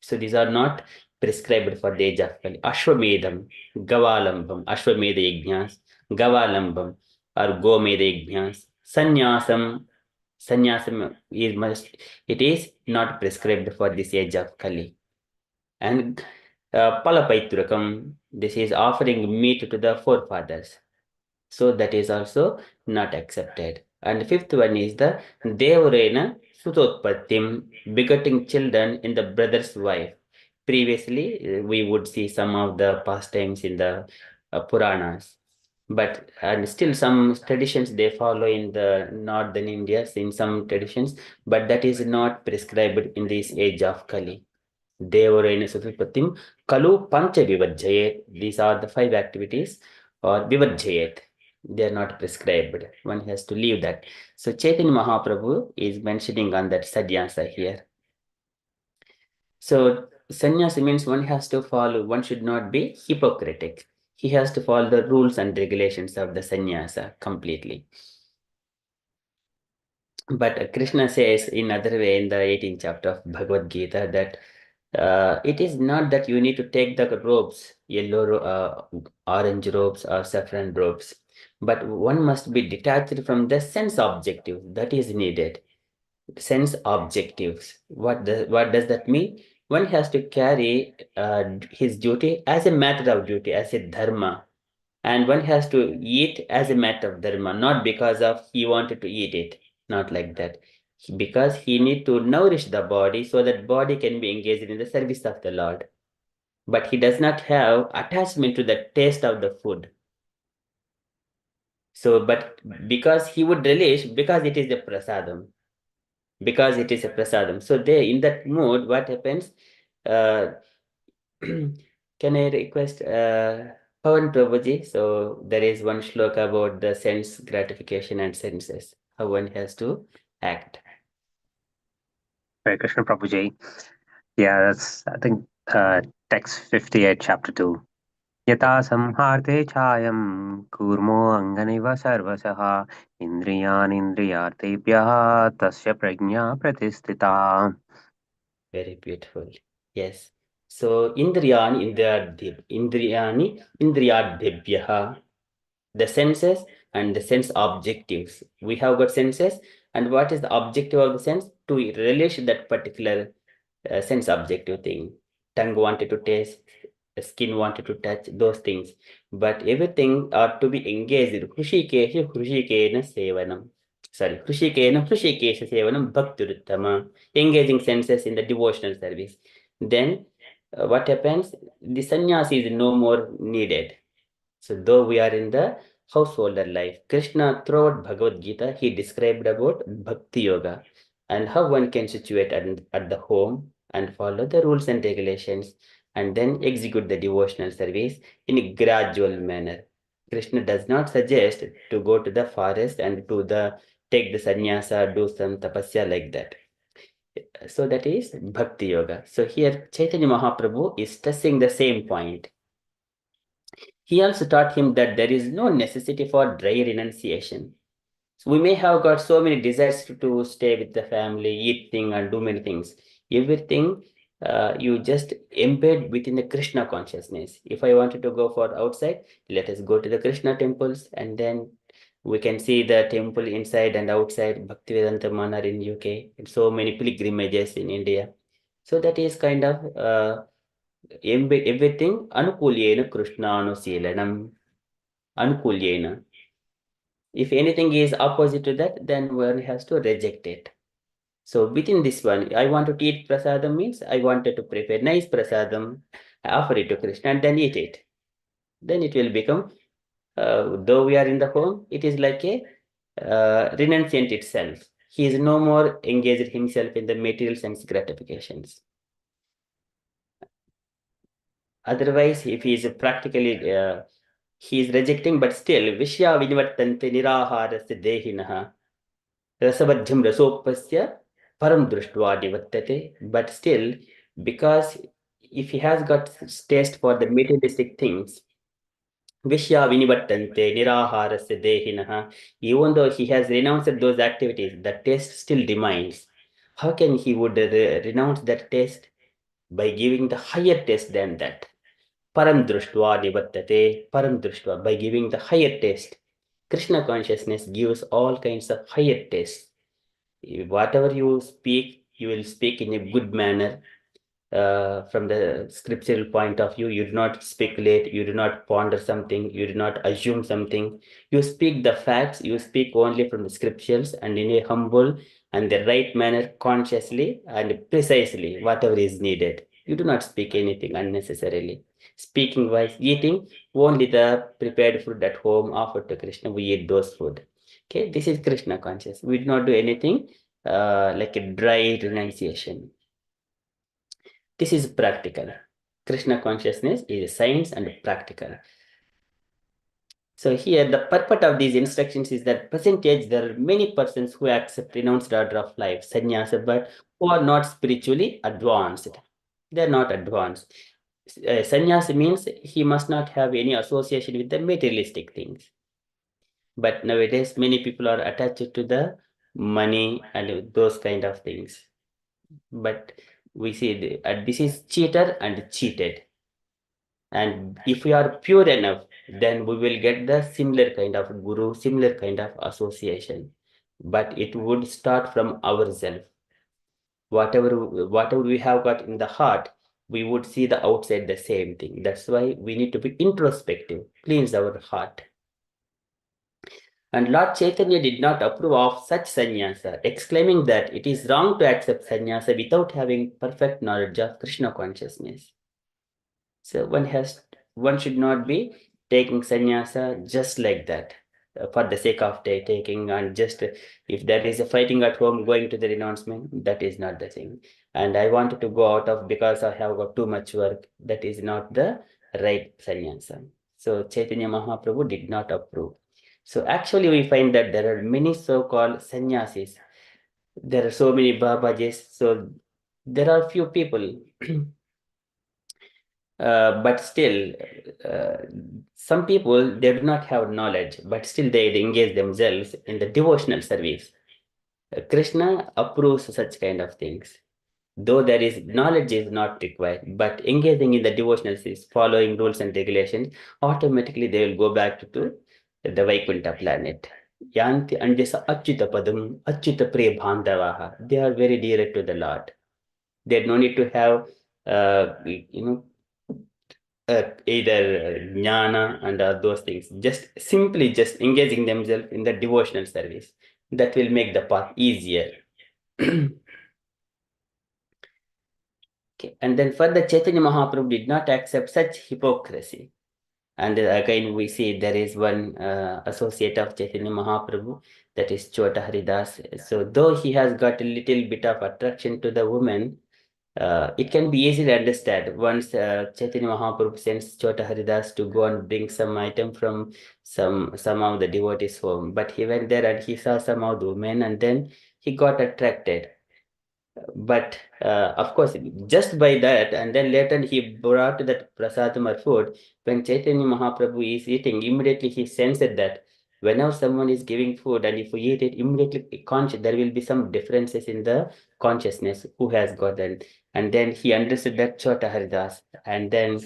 So these are not prescribed for the age of Kali. Ashwamedam, Gavalambam, Ashwameda Yajnas, Gavalambam, or Gomeda Yajnas. Sannyasam is not prescribed for this age of Kali. And Palapaitrukam, This is offering meat to the forefathers. So that is also not accepted. And fifth one is the Devarena Sutotpattim, begetting children in the brother's wife. Previously, we would see some of the pastimes in the Puranas. But and still some traditions they follow in the northern India, in some traditions, but that is not prescribed in this age of Kali. Devarena Sutotpattim, Kalu Pancha Vivajayet. These are the 5 activities, or Vivajayet. They are not prescribed. One has to leave that. So Chaitanya Mahaprabhu is mentioning on that sannyasa here. So sannyasa means one has to follow, one should not be hypocritic. He has to follow the rules and regulations of the sannyasa completely. But Krishna says in other way in the 18th chapter of Bhagavad Gita that it is not that you need to take the robes, yellow, orange robes or saffron robes, but one must be detached from the sense objective that is needed. Sense objectives. What does that mean? One has to carry his duty as a matter of duty, as a dharma, and one has to eat as a matter of dharma, not because of he wanted to eat it, not like that, because he need to nourish the body so that body can be engaged in the service of the Lord. But he does not have attachment to the taste of the food. So, but because he would relish, because it is a prasadam, because it is a prasadam. So there, in that mood, what happens? Uh, can I request Pawan Prabhuji? So there is one shloka about the sense gratification and senses, how one has to act. Hare Krishna Prabhuji. Yeah, that's, I think, text 58, chapter 2. Yata samharte chayam kurmo anganiva sarvasaha indriyan indriyartebhyaha tasya prajna pratistita. Very beautiful. Yes. So indriyani indriyadbhyaha, the senses and the sense objectives. We have got senses, and what is the objective of the sense? To relish that particular sense objective thing. Tongue wanted to taste, skin wanted to touch, those things. But everything ought to be engaged. Hrushikesha Hrushikena Sevanam. Sorry, Hrushikena Hrushikesha Sevanam Bhaktiruttama. Engaging senses in the devotional service. Then what happens? The sannyasi is no more needed. So though we are in the householder life, Krishna throughout Bhagavad Gita, he described about Bhakti Yoga and how one can situate at the home and follow the rules and regulations and then execute the devotional service in a gradual manner. Krishna does not suggest to go to the forest and take the sannyasa, do some tapasya like that. So that is Bhakti Yoga. So here Chaitanya Mahaprabhu is stressing the same point. He also taught him that there is no necessity for dry renunciation. So we may have got so many desires to stay with the family, eat things, and do many things. Everything you just embed within the Krishna consciousness. If I wanted to go for outside, let us go to the Krishna temples, and then we can see the temple inside and outside. Bhaktivedanta Manor in UK, and so many pilgrimages in India. So that is kind of everything anukulyena Krishnanusilanam. Anukulyena. If anything is opposite to that, then one has to reject it. So within this one, I want to eat prasadam means I wanted to prepare nice prasadam, offer it to Krishna and then eat it. Then it will become, though we are in the home, it is like a renunciant itself. He is no more engaged himself in the material sense gratifications. Otherwise, if he is practically, he is rejecting, but still, Vishya Vinivartante Niraharasya Dehinaha Rasabadhyam Rasopasya Param Drushtva Nivartate. But still, because if he has got taste for the materialistic things, Vishya Vinivartante Niraharasya Dehinaha, even though he has renounced those activities, the taste still remains. How can he would renounce that taste? By giving the higher taste than that. Param Drushtva Nivartate, Param Drushtva, by giving the higher taste. Krishna consciousness gives all kinds of higher tastes. Whatever you speak, you will speak in a good manner. from the scriptural point of view. You do not speculate, you do not ponder something, you do not assume something. You speak the facts, you speak only from the scriptures and in a humble and the right manner, consciously and precisely, whatever is needed. You do not speak anything unnecessarily. Speaking wise, eating only the prepared food at home offered to Krishna, we eat those food. Okay, this is Krishna conscious. We do not do anything like a dry renunciation. This is practical. Krishna consciousness is science and practical. So here the purpose of these instructions is that percentage there are many persons who accept renounced order of life, sannyasa, but who are not spiritually advanced. They are not advanced. Sannyasa means he must not have any association with the materialistic things. But nowadays many people are attached to the money and those kind of things. But we see this is cheater and cheated. And if we are pure enough, then we will get the similar kind of guru, similar kind of association. But it would start from ourselves. Whatever we have got in the heart, we would see the outside the same thing. That's why we need to be introspective, cleanse our heart. And Lord Chaitanya did not approve of such sannyasa, exclaiming that it is wrong to accept sannyasa without having perfect knowledge of Krishna consciousness. So one should not be taking sannyasa just like that for the sake of taking, and just if there is a fighting at home, going to the renouncement, that is not the thing. And I wanted to go out of because I have got too much work. That is not the right sannyasa. So Chaitanya Mahaprabhu did not approve. So actually we find that there are many so-called sannyasis. There are so many Babajis. So there are few people but still, some people, they do not have knowledge, but still they engage themselves in the devotional service. Krishna approves such kind of things. Though there is knowledge is not required, but engaging in the devotional service, following rules and regulations, automatically they will go back to the Vaikuntha planet. Yanti andesa achyuta padam, achyuta priya bhandavaha. They are very dear to the Lord. They no need to have, either jnana and those things. Just simply just engaging themselves in the devotional service. That will make the path easier. Okay. And then further, Chaitanya Mahaprabhu did not accept such hypocrisy. And again, we see there is one associate of Chaitanya Mahaprabhu, that is Chota Haridas. So though he has got a little bit of attraction to the woman, it can be easily understood. Once Chaitanya Mahaprabhu sends Chota Haridas to go and bring some item from some of the devotees' home, but he went there and he saw some of the women, and then he got attracted. But of course, just by that, and then later he brought that prasadam or food. When Chaitanya Mahaprabhu is eating, immediately he sensed that whenever someone is giving food and if we eat it, immediately there will be some differences in the consciousness who has gotten. And then he understood that Chota Haridas, and then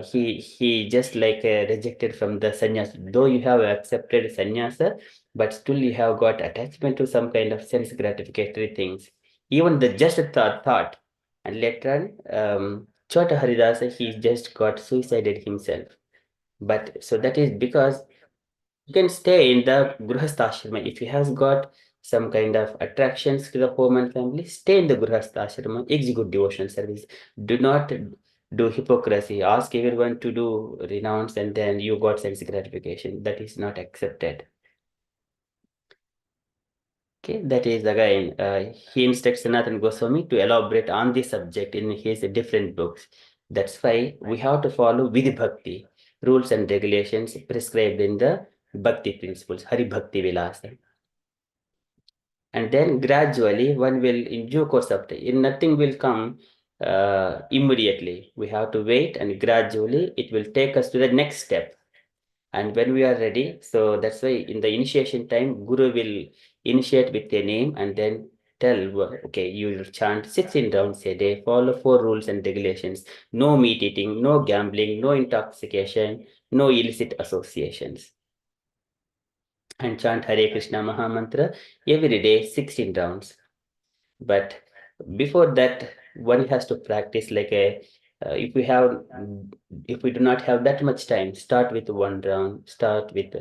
he just like rejected from the sannyasa. Though you have accepted sannyasa, but still you have got attachment to some kind of sense gratificatory things. Even the just thought, and later on, Chota Haridasa, he just got suicided himself. But so that is because you can stay in the Grihastha if you have got some kind of attractions to the home and family. Stay in the Grihastha, execute devotional service. Do not do hypocrisy. Ask everyone to do renounce, and then you got sense gratification. That is not accepted. Okay, that is again, he instructs Sanatana Goswami to elaborate on this subject in his different books. That's why we have to follow Vidhi Bhakti, rules and regulations prescribed in the Bhakti principles, Hari Bhakti Vilasa. And then gradually one will, in due course of time, nothing will come immediately. We have to wait, and gradually it will take us to the next step. And when we are ready, so that's why in the initiation time, Guru will initiate with a name and then tell, okay, you will chant 16 rounds a day, follow 4 rules and regulations, no meat eating, no gambling, no intoxication, no illicit associations. And chant Hare Krishna Maha Mantra every day, 16 rounds. But before that, one has to practice like a, if we do not have that much time, start with one round, start with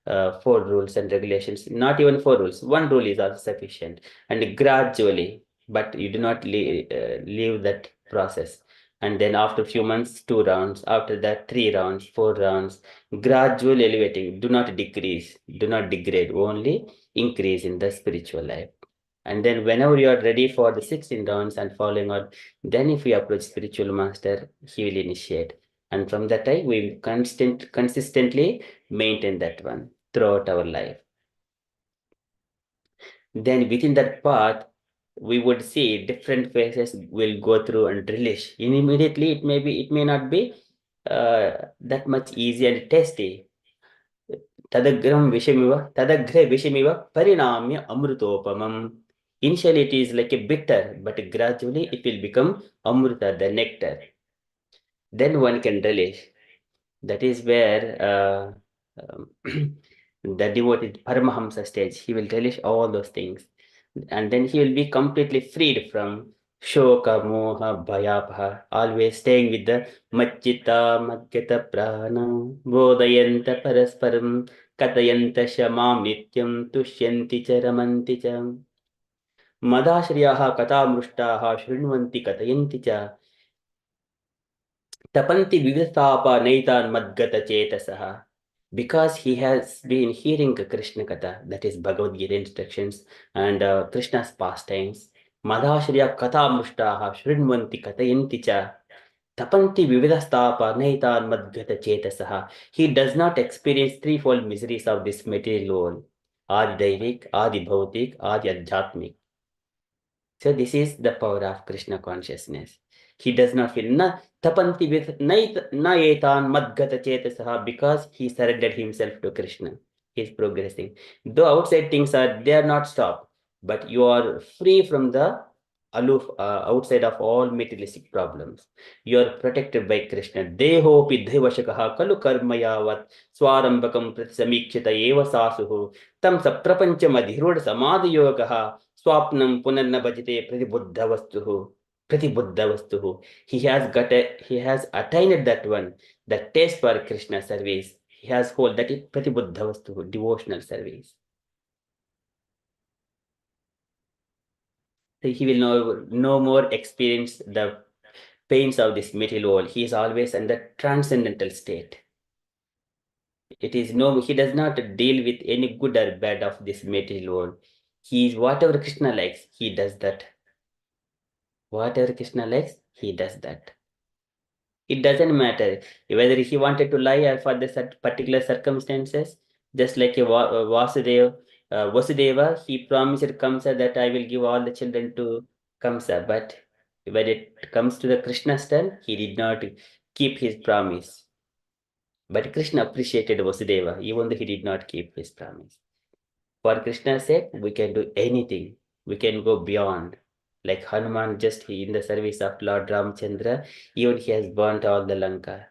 4 rules and regulations, not even 4 rules, 1 rule is also sufficient, and gradually, but you do not leave that process. And then after a few months, 2 rounds, after that 3 rounds, 4 rounds, gradual elevating, do not decrease, do not degrade, only increase in the spiritual life. And then whenever you are ready for the 16 rounds and following on, then if we approach spiritual master, he will initiate. And from that time, we consistently maintain that one throughout our life. Then within that path, we would see different phases will go through and relish. Immediately, it may not be that much easy and tasty. Tadagre vishamiva parinamya amrutopamam. Initially, it is like a bitter, but gradually it will become amruta, the nectar. Then one can relish. That is where the devotee Paramahamsa stage, he will relish all those things. And then he will be completely freed from shoka, moha, bhayapaha, always staying with the machita, madhyata prana, bodhayanta parasparam, katayanta shamam nityam, tushyanti cha ramanti cha. Madashriyaha katamrushtaha shrinvanti katayanti cha. Tapanti vividtapa naitan madgata chetasaha. Because he has been hearing Krishna Katha, that is Bhagavad Gita instructions, and Krishna's pastimes, Madhashriya Katha Mushtaha Shrinvanti Katayanti Cha, Tapanti Vividastapa Naitan Madgata Chetasaha. He does not experience threefold miseries of this material world, Adi Daivik, Adi Bhautik, Adi Adhyatmik. So this is the power of Krishna consciousness. He does not feel na tapanti with na etan madgata chetasaha, because he surrendered himself to Krishna. He is progressing. Though outside things they are not stopped, but you are free from the aloof, outside of all materialistic problems. You are protected by Krishna. Deho pidhevashakaha kalu karmayavat swarambakam pratisamikshita eva sasuhu tam saprapancham adhirud samadhiyogaha swapnam punarna bhajite pratibuddhavastuhu. He has attained that one, the taste for Krishna service. He has hold that is pratibuddhavastuhu, devotional service. So he will no more experience the pains of this material world. He is always in the transcendental state. He does not deal with any good or bad of this material world. He is whatever Krishna likes, he does that. Whatever Krishna likes, he does that. It doesn't matter whether he wanted to lie or for the particular circumstances. Just like a Vasudeva, he promised Kamsa that I will give all the children to Kamsa. But when it comes to the Krishna's turn, he did not keep his promise. But Krishna appreciated Vasudeva, even though he did not keep his promise. For Krishna's sake, we can do anything. We can go beyond. Like Hanuman, just in the service of Lord Ramchandra, even he has burnt all the Lanka.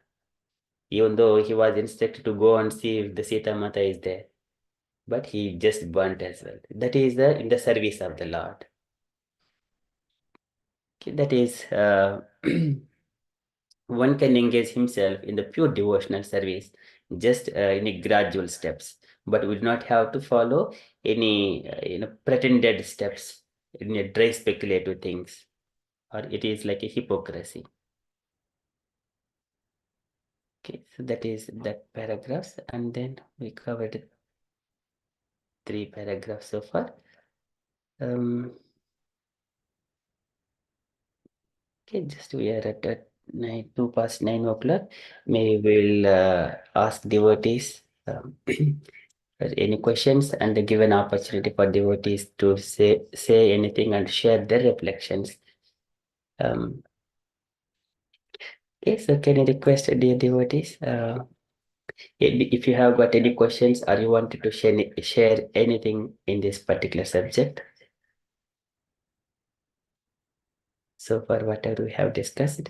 Even though he was instructed to go and see if the Sita Mata is there. But he just burnt as well. That is in the service of the Lord. Okay, that is, one can engage himself in the pure devotional service, just in a gradual steps. But we do not have to follow any pretended steps in a dry speculative things, or it is like a hypocrisy. Okay, so that is that paragraphs, and then we covered 3 paragraphs so far. Okay, just we are at 2:09 o'clock. Maybe we'll ask devotees any questions and give an opportunity for devotees to say anything and share their reflections. Okay, so can I request, dear devotees, if you have got any questions or you wanted to share anything in this particular subject? So far, whatever we have discussed.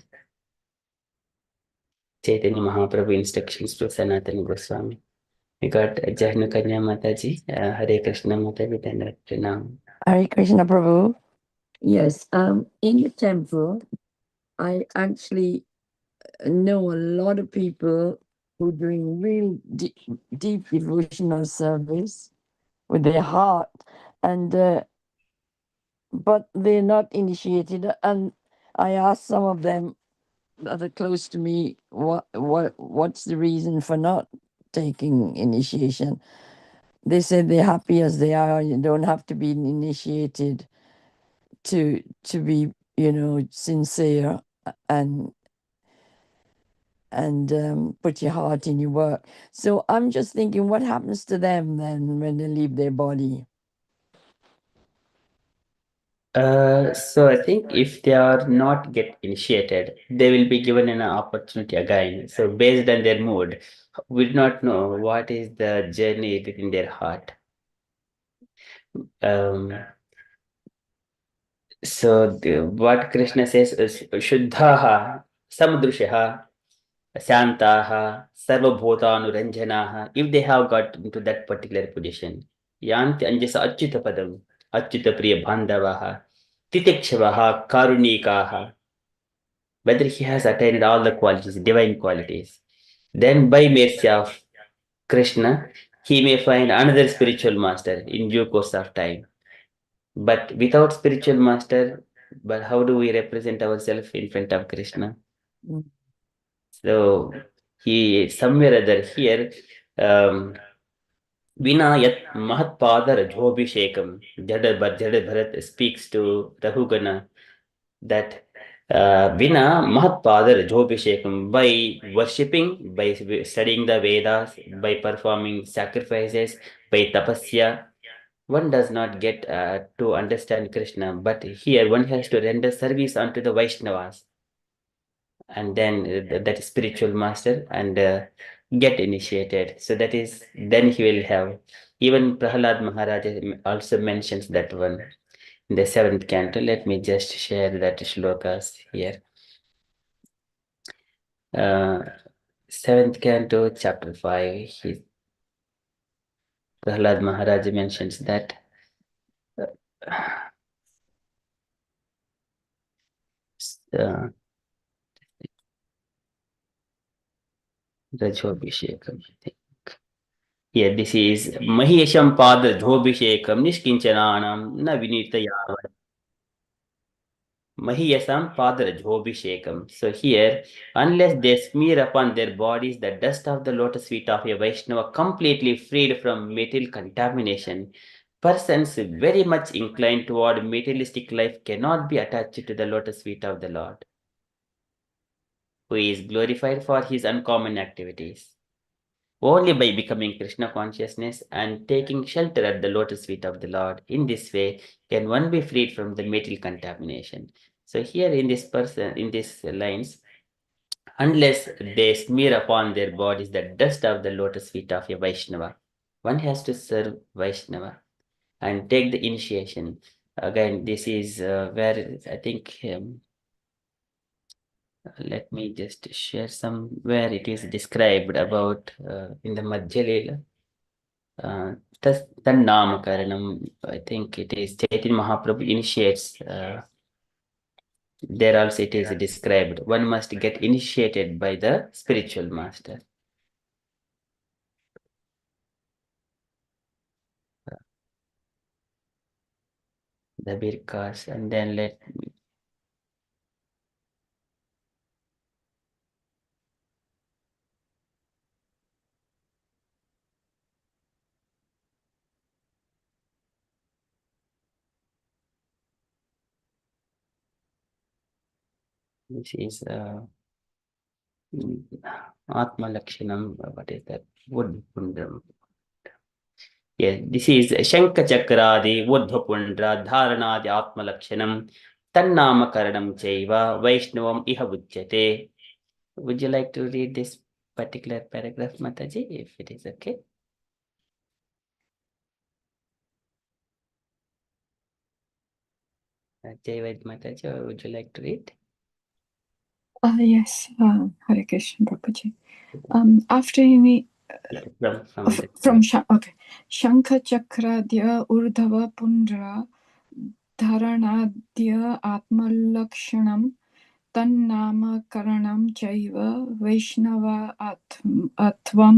Chaitanya Mahaprabhu instructions to Sanatana Goswami. We got Jahnu Kanya Mataji, Hare Krishna Mataji, and Pranam. Hare Krishna Prabhu. Yes, in the temple, I actually know a lot of people who are doing real deep devotional service with their heart, and but they're not initiated. And I asked some of them that are close to me, what's the reason for not taking initiation? They said they're happy as they are. You don't have to be initiated to be, sincere and put your heart in your work. So I'm just thinking, what happens to them then when they leave their body? So I think if they are not get initiated, they will be given an opportunity again. So based on their mood, we do not know what is the journey within their heart. So what Krishna says is Shuddhaha, Samdrushaha, Shantaha, Sarvabhutanuranjanaha. If they have got into that particular position, Yanti Anjasa Achyuta Padam, Achyuta Priya Bandhavaha, Titikshavaha, Karunikaha. Whether he has attained all the qualities, divine qualities, then by mercy of Krishna, he may find another spiritual master in due course of time. But without spiritual master, but how do we represent ourselves in front of Krishna? Mm. So he somewhere other here, Vina yat Mahatpada Rajobhishekam, Jada Bharat speaks to Rahugana that Vina Mahatpada Rajobhishekam, by worshipping, by studying the Vedas, by performing sacrifices, by tapasya, one does not get to understand Krishna, but here one has to render service unto the Vaishnavas, and then that is spiritual master, and get initiated. So that is, then he will have. Even Prahalad Maharaj also mentions that one in the 7th canto. Let me just share that shlokas here. 7th canto, chapter 5. Prahalad Maharaj mentions that. Rajobhishekam, I think. Here, this is Mahesham Pada Dhobhishekam Nishkinchananam Na Vinitayava. Mahiyasam Pada Dhobhishekam. So here, unless they smear upon their bodies the dust of the lotus feet of a Vaishnava, completely freed from material contamination, persons very much inclined toward materialistic life cannot be attached to the lotus feet of the Lord, who is glorified for his uncommon activities. Only by becoming Krishna consciousness and taking shelter at the lotus feet of the Lord, in this way can one be freed from the material contamination. So here in this person, in these lines, unless they smear upon their bodies the dust of the lotus feet of a Vaishnava, one has to serve Vaishnava and take the initiation. Again, this is where I think, let me just share some where it is described about in the Madhya Lila. Tannamakaranam, I think it is Chaitanya Mahaprabhu initiates. There also it is described. One must get initiated by the spiritual master. The birkas, and then let me. This is Atma Lakshanam. What is that? Wood Pundram. Yes, this is Shanka Chakradi, Buddha Pundra, Dharanadi Atma Lakshanam, Tannamakaranam Chaiva, Vaishnavam Iha Bujyate. Would you like to read this particular paragraph, Mataji, if it is okay? Jaivad Mataji, or would you like to read? Yes, Hare Krishna Prabhuji. After any from Okay. Shankha Chakradya Urdhava Pundra dharanadya atmalakshanam tannamakaranam chaiva vaishnava atvam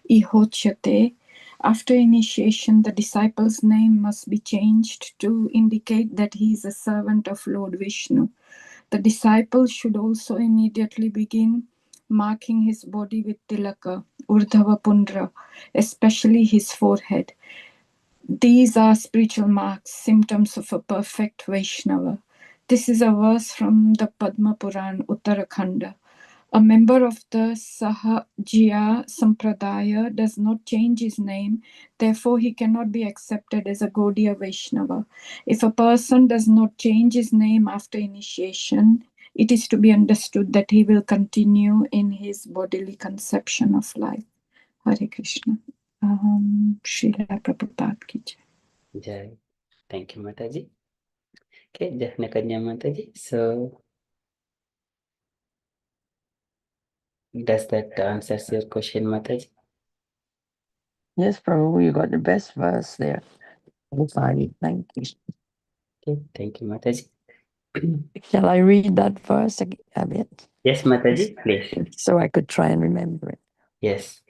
ihochyate. After initiation, the disciple's name must be changed to indicate that he is a servant of Lord Vishnu. The disciple should also immediately begin marking his body with tilaka, urdhava pundra, especially his forehead. These are spiritual marks, symptoms of a perfect Vaishnava. This is a verse from the Padma Puran, Uttarakhanda. A member of the Sahajiya Sampradaya does not change his name, therefore he cannot be accepted as a Gaudiya Vaishnava. If a person does not change his name after initiation, it is to be understood that he will continue in his bodily conception of life. Hare Krishna. Srila Prabhupada ki jai. Jai. Thank you, Mataji. Okay, Jahnakanya Mataji. So, does that answer your question, Mataji? Yes, Prabhu, you got the best verse there. Fine, thank you. Okay, thank you, Mataji. Shall I read that verse a bit? Yes, Mataji, please. So I could try and remember it. Yes.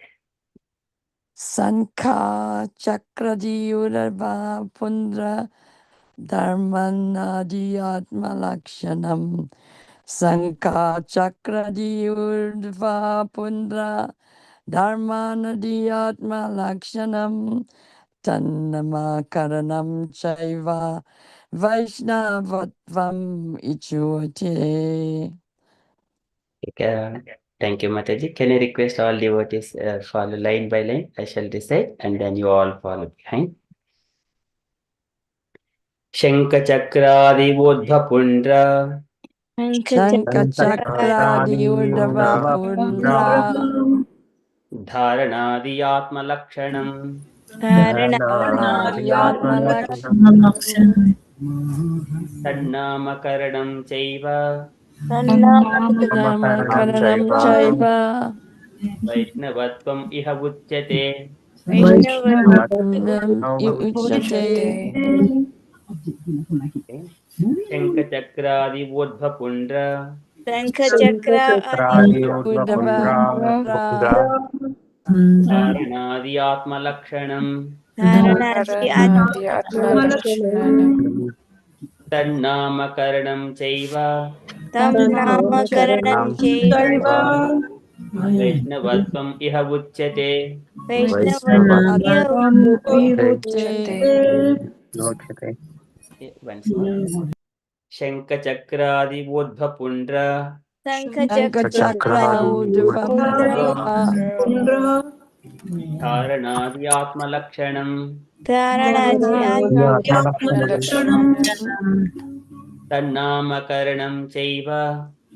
Sankha Chakradiurva Pundra Dharmanadiyatma Lakshanam Sankha Chakradiurva Pundra Dharmanadiyatma Lakshanam Tannama Karanam Chaiva Vaishnavatvam Ichuate. Thank you, Mataji. Can I request all devotees follow line by line? I shall recite and then you all follow behind. Shankachakradivudbhapundra Shankachakradiyurva Pundra Dharanadiyatmalakshana Dharanadiyatma Tannamakaranam chaiva Lakshanam Chaiva Vaishnavatvam iha uchyate. Vaishnavatvam Uchate. Shankachakradivudbhapundra Shankachakradiyurva Dharanadiyatmalakshana Dharanadiyatma Tannamakaranam chaiva Tannamakaranam chaiva Vaishnavatvam iha uchyate. Vaishnavatvam Uchate. Okay, once more. Shankachakradivudbhapundra Shankachakradiyurva Pundra Dharanadiyatmalakshana Dharanadiyatma Tannamakaranam chaiva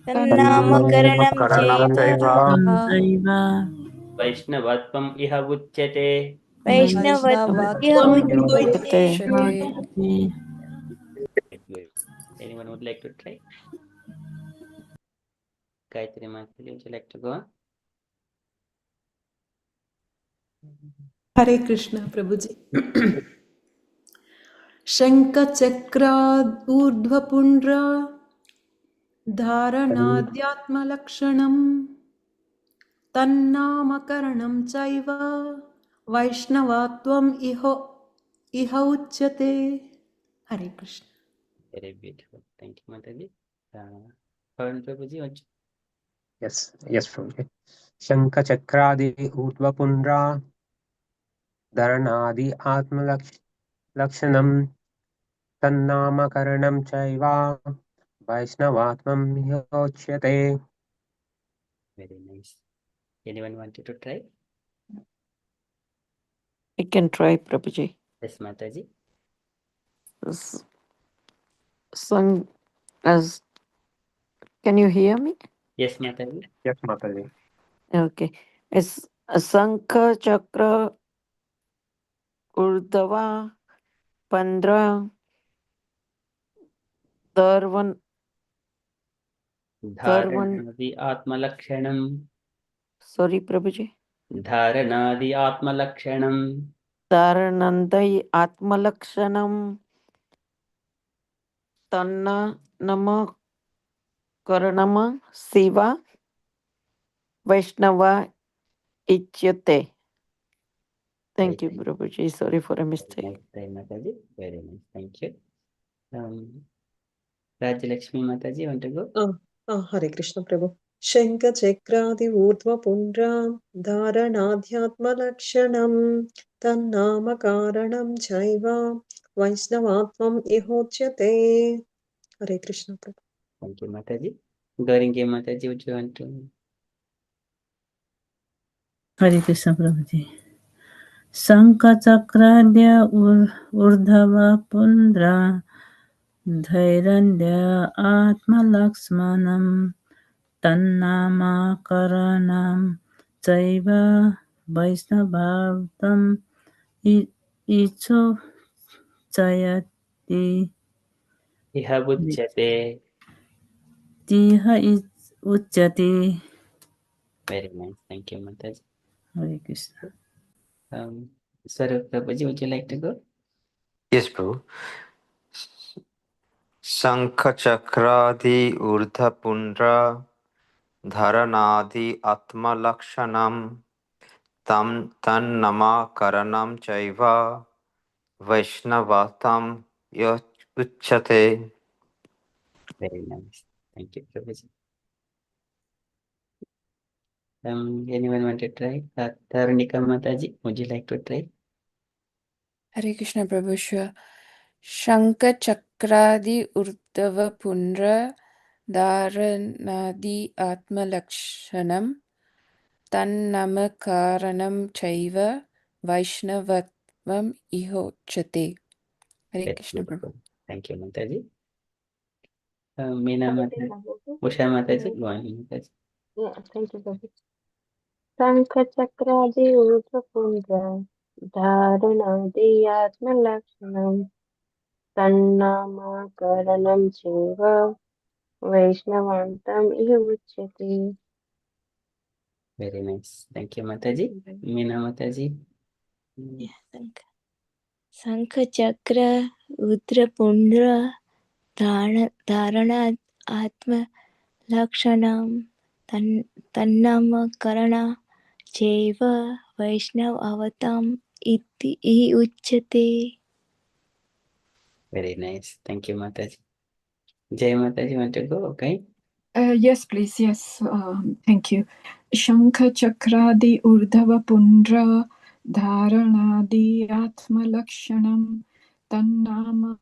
Tannamakaranam chaiva Vaishnavatvam iha uchyate. Vaishnavatvam Vaishnavatvam Uchate. Good. Anyone would like to try? Gayatri Mataji, would you like to go on? Hare Krishna, Prabhuji. Shankachakra urdhvapundra dharanadhyatmalakshana tannamakaranam chaiva vaishnavatvam iha uchyate. Hare Krishna. Very beautiful. Thank you, Mataji. Pawan Prabhuji, would you? Yes, Prabhuji. Shankha Chakradi Urdhvapundra Dharanadi Atmalakshanam Tannamakaranam Chaiva Vaishnavatmam Yochyate. Very nice. Anyone wanted to try? I can try, Prabhuji. Yes, Mataji. Sung as. Can you hear me? Yes, Mataji. Yes, Mataji. Okay. It's Sankha Chakra Urdhava Pandra Dharvan Dharanadi Atmalakshanam. Sorry, Prabhuji. Dharanadi Atmalakshanam. Dharanandai Atmalakshanam Tanna Nama Karanama Siva Vaishnava Ichyate. Thank you, Prabhuji. Sorry for a mistake. Next time, Mataji. Very nice. Thank you. Rajalakshmi Mataji, you want to go? Hare Krishna Prabhu. Shanka Chakradi Urdhva Pundram Dharanadhyatmalakshana Tannama Karanam Chaiva Vaisnavatvam Ihochyate. Hare Krishna Prabhu. Thank you, Mataji. Garingi Mataji, would you want to? Hare Krishna Prabhuji. Sankachakradya urdhava pundra dhairandya atma laksmanam tannama karanam chaiva vaisnavatam icho chayati Iha Bujjate. tiha uchyati. Very nice. Thank you, Mataji. Hare Krishna. Swarup Prabhuji, would you like to go? Yes, Prabhu. Shankha chakradi urdha pundra dharanadi atma lakshanam tam tan nama karanam chaiva vaishnavatam uchate. Very nice. Thank you, Prabhuji. Anyone want to try? Tarunika Mataji, would you like to try? Hare Krishna Prabhu, sure. Shanka Chakradi Urdhava Pundra Dharanadi Atma Lakshanam Tannama Karanam Chaiva Vaishnavatvam Ihochate. Hare Very Krishna Prabhu. beautiful. Thank you, Mataji. Meena Mataji, Usha Mataji, go on, Mataji. Yeah, thank you, Prabhu. Sankachakradi Urdhapundra Dharanadi Atmalakshanam Tannama Karanam Cheva Vaishnavantam Ihuchyati. Very nice. Thank you, Mataji. Meena Mataji. Sankhachakra Rudrapundra Dharana Atma Lakshanam Tannama Karana Cheva Vaishnav Avatam Iti Uchyate. Very nice. Thank you, Mataji. Jai Mataji, want to go? Okay. Yes, please. Yes. Thank you. Shankha Chakradi Urdhava Pundra Dharanadi Atma Lakshanam Tannama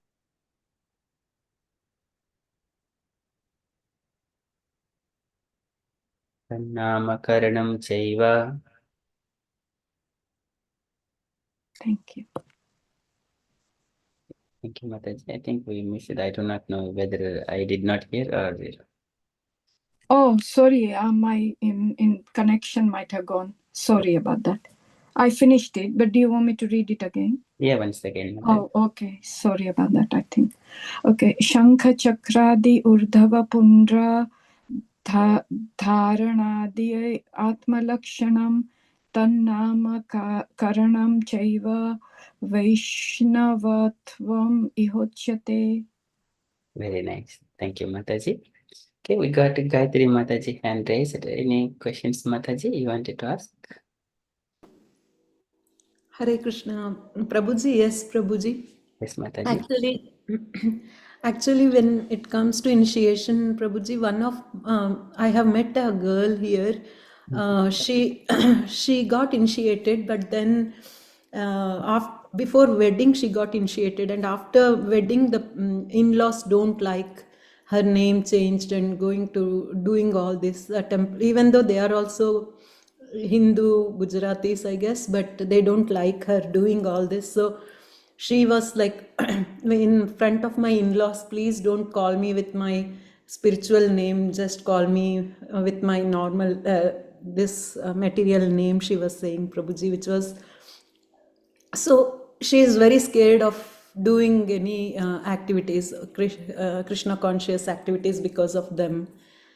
Namakaranam Chaiva. Thank you. Thank you, Mataji. I think we missed it. I do not know whether I did not hear or. Oh, sorry. My in connection might have gone. Sorry about that. I finished it, but do you want me to read it again? Yeah, once again. Oh, okay. Sorry about that, I think. Okay. Shankha Chakradi Urdhava Pundra Dharanadi Atmalakshanam Tannama Karanam Chaiva Vaishnavatvam Ihochyate. Very nice. Thank you, Mataji. Okay, we got Gayatri Mataji hand raised. Any questions, Mataji, you wanted to ask? Hare Krishna. Prabhuji, yes, Prabhuji. Yes, Mataji. Actually, when it comes to initiation, Prabhuji, I have met a girl here. She she got initiated, but then before wedding she got initiated, and after wedding the in-laws don't like her name changed and doing all this even though they are also Hindu Gujaratis, I guess, but they don't like her doing all this. So she was like, in front of my in-laws, please don't call me with my spiritual name, just call me with my normal, material name, she was saying, Prabhuji, which was, so she is very scared of doing any activities, Krishna conscious activities because of them.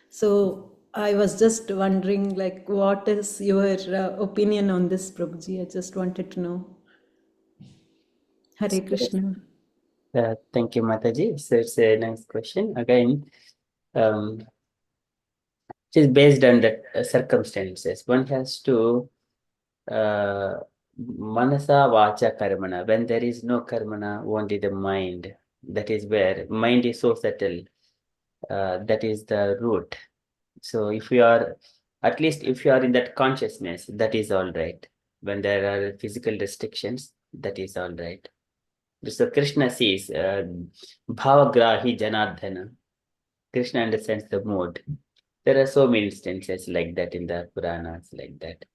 So I was just wondering, like, what is your opinion on this, Prabhuji? I just wanted to know. Hare Krishna. Thank you, Mataji. So it's a nice question. Again, it is based on the circumstances. One has to manasa vacha karmana. When there is no karmana, only the mind. That is where mind is so subtle. That is the root. So if you are, at least if you are in that consciousness, that is all right. When there are physical restrictions, that is all right. So Krishna says, bhavagrahi janardhana. Krishna understands the mood. There are so many instances like that in the Puranas, like that.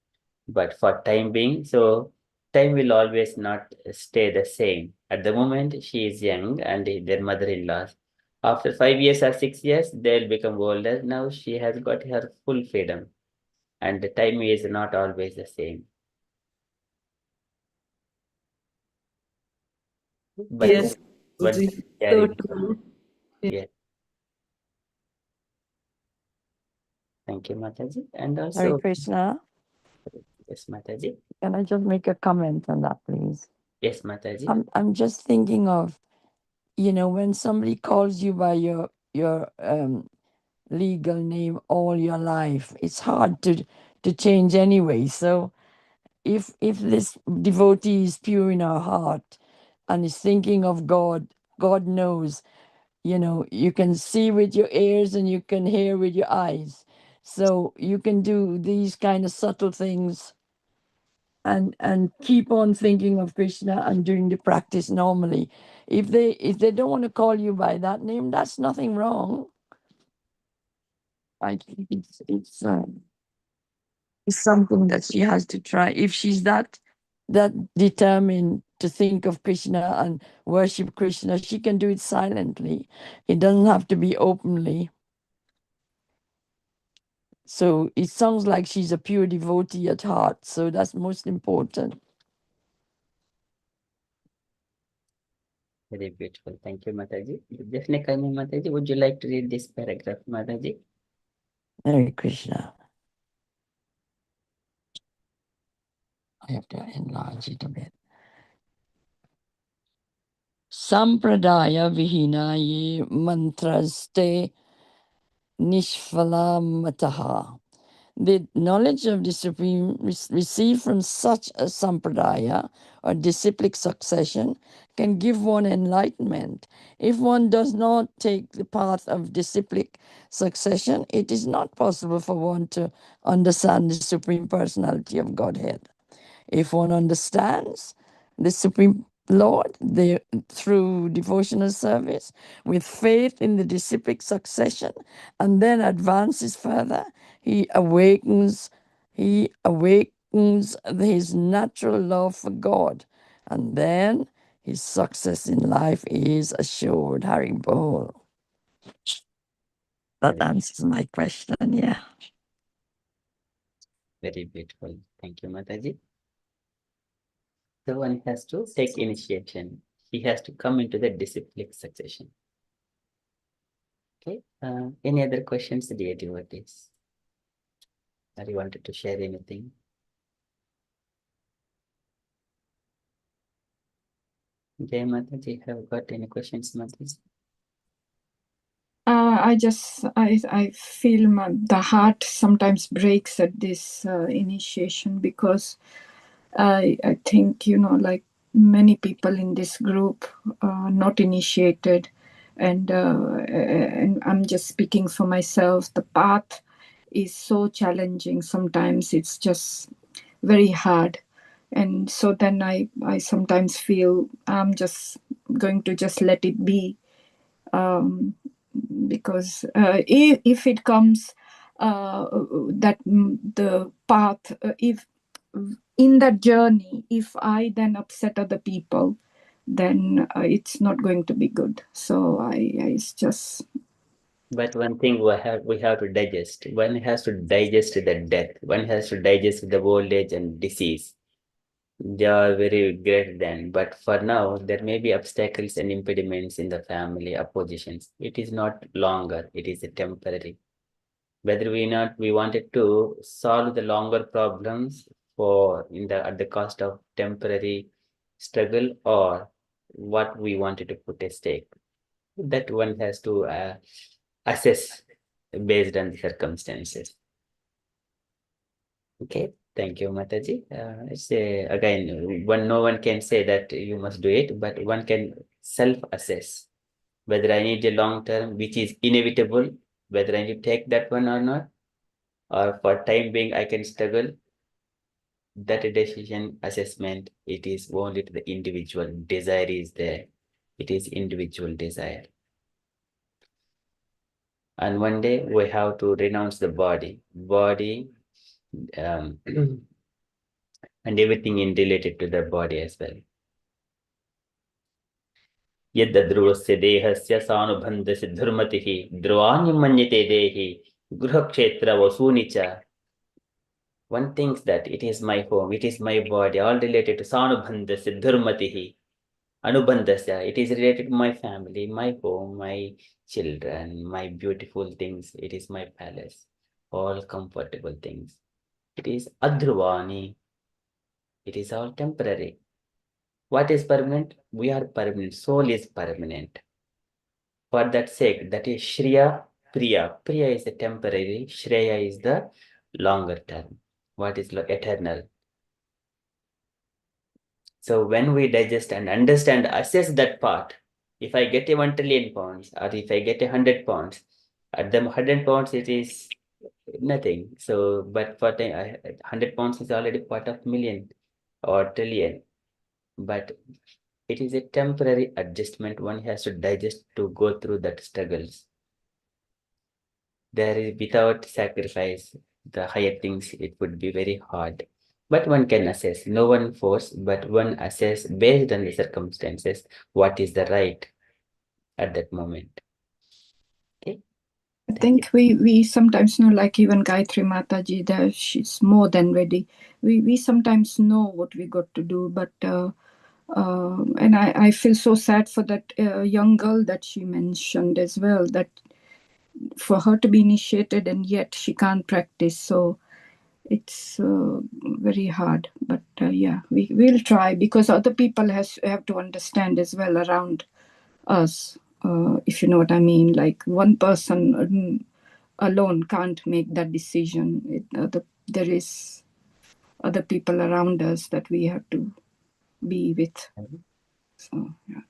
But for time being, so time will always not stay the same. At the moment, she is young and their mother-in-law. After 5 years or 6 years, they'll become older. Now she has got her full freedom. And the time is not always the same. But Yes, one Guruji, thing carry so with one. true. Yeah. Thank you, Mataji. And Hare also, Krishna. yes, Mataji. Can I just make a comment on that, please? Yes, Mataji. I'm just thinking of, when somebody calls you by your legal name all your life, it's hard to change anyway. So if this devotee is pure in her heart and is thinking of God, God knows, you can see with your ears and you can hear with your eyes. So you can do these kind of subtle things and keep on thinking of Krishna and doing the practice normally. If they don't want to call you by that name, that's nothing wrong. I think it's something that she has to try. If she's that determined to think of Krishna and worship Krishna, she can do it silently. It doesn't have to be openly. So it sounds like she's a pure devotee at heart. So that's most important. Very beautiful. Thank you, Mataji. Definitely, Mataji, would you like to read this paragraph, Mataji? Hare Krishna. I have to enlarge it a bit. Sampradaya vihinaye mantraste nishfalamataha. The knowledge of the Supreme received from such a sampradaya or disciplic succession can give one enlightenment. If one does not take the path of disciplic succession, it is not possible for one to understand the Supreme Personality of Godhead. If one understands the Supreme Lord through devotional service, with faith in the disciplic succession, and then advances further, he awakens his natural love for God, and then his success in life is assured. Hari Bol. That answers my question, yeah. Very beautiful. Thank you, Mataji. So one has to take initiation. He has to come into the disciplic succession. Okay. Any other questions, dear devotees? Or you wanted to share anything? Jay Mataji, have got any questions, Mataji? I feel the heart sometimes breaks at this initiation, because I think, like many people in this group not initiated, and I'm just speaking for myself. The path is so challenging. Sometimes it's just very hard. And so then I sometimes feel I'm just going to just let it be, because if it comes that the path, if in that journey, if I then upset other people, then it's not going to be good. So it's just. But one thing we have to digest. One has to digest the death. One has to digest the old age and disease. They are very great then. But for now, there may be obstacles and impediments in the family, oppositions. It is not longer. It is a temporary. Whether we wanted to solve the longer problems at the cost of temporary struggle, or what we wanted to put a stake. That one has to assess based on the circumstances. Okay, thank you, Mataji. It's again, no one can say that you must do it, but one can self-assess whether I need a long term, which is inevitable, whether I need to take that one or not, or for time being I can struggle. That decision assessment, it is only to the individual. Desire is there. It is individual desire. And one day we have to renounce the body, and everything in related to the body as well. यद्ध्रुवस्य देहस्य सानुबन्धस्य धर्मतिः ध्रुवाणि मन्यते देहि गृहक्षेत्र वसूनि च. One thinks that it is my home, it is my body, all related to sanubandhasya dharmatihi. Anubandhasya, it is related to my family, my home, my children, my beautiful things. It is my palace, all comfortable things. It is adhruvani. It is all temporary. What is permanent? We are permanent. Soul is permanent. For that sake, that is Shriya, Priya. Priya is the temporary, Shreya is the longer term. What is eternal? So when we digest and understand, assess that part, if I get a 1 trillion pounds, or if I get 100 pounds, at the 100 pounds it is nothing. So, but for 100 pounds is already part of million or trillion. But it is a temporary adjustment. One has to digest to go through that struggles. There is, without sacrifice, the higher things, it would be very hard. But one can assess, no one force, but one assess based on the circumstances, what is the right at that moment. Okay. I think we sometimes know, like even Gayatri Mataji, that she's more than ready. We sometimes know what we got to do, but and I feel so sad for that young girl that she mentioned as well, that for her to be initiated and yet she can't practice. So it's very hard, but yeah, we will try, because other people have to understand as well around us, if you know what I mean. Like one person alone can't make that decision. There is other people around us that we have to be with. So yeah.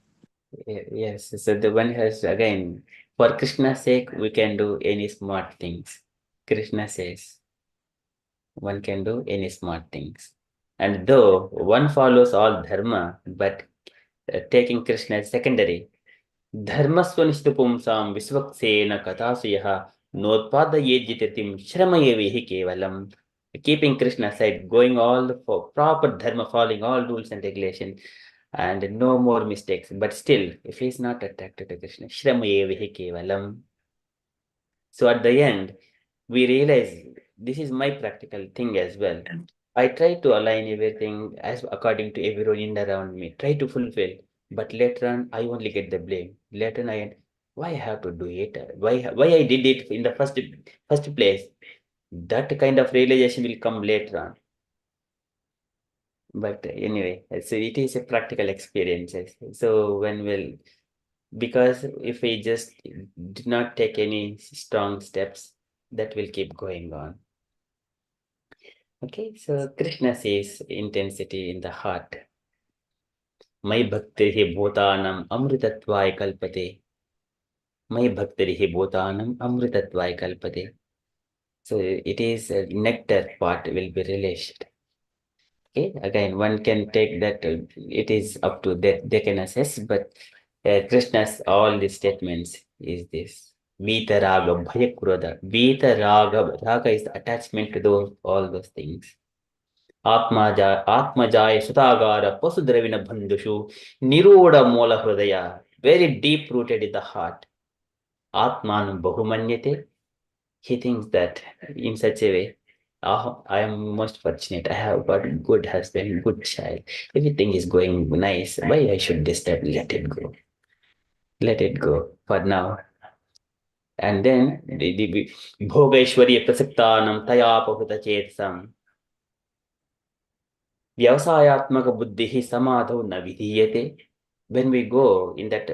Yes, so the one has, again, for Krishna's sake, we can do any smart things. Krishna says, one can do any smart things. And though one follows all dharma, but taking Krishna as secondary, धर्मस्वनिष्ठ पुंसां Vishwaksen कथासु यः नोत्पादयेज्जितिं श्रमयेवेहि केवलम्. Keeping Krishna aside, going all for proper dharma, following all rules and regulations, and no more mistakes. But still, if he is not attracted to Krishna, shramayevhi kevalam. So at the end, we realize this is my practical thing as well. I try to align everything as according to everyone in around me, try to fulfill. But later on, I only get the blame. Later on, why I have to do it? Why I did it in the first place? That kind of realization will come later on. But anyway, so it is a practical experience. So because if we just did not take any strong steps, that will keep going on. Okay, so Krishna says intensity in the heart. Mai bhakti bhutanam amritatvaya kalpate. Mai bhakti bhutanam amritatvaya kalpate. So it is nectar part will be relished. Okay, again, one can take that, it is up to that, they can assess, but Krishna's all the statements is this. Vita raga bhaya krodha. Vita raga is the attachment to all those things. Atmajaya sutagara pasudravina bandhushu niroda mola hridaya. Very deep rooted in the heart. Atmanam bahumanyate. He thinks that in such a way, I am most fortunate. I have got a good husband, good child. Everything is going nice. Why I should disturb? Let it go. Let it go for now. And then the Bhogaishwarya Prasaktanam Tayapahuta Chetsam Vyavasayatmaka Buddhihi Samadho Navidhiyate. when we go in that,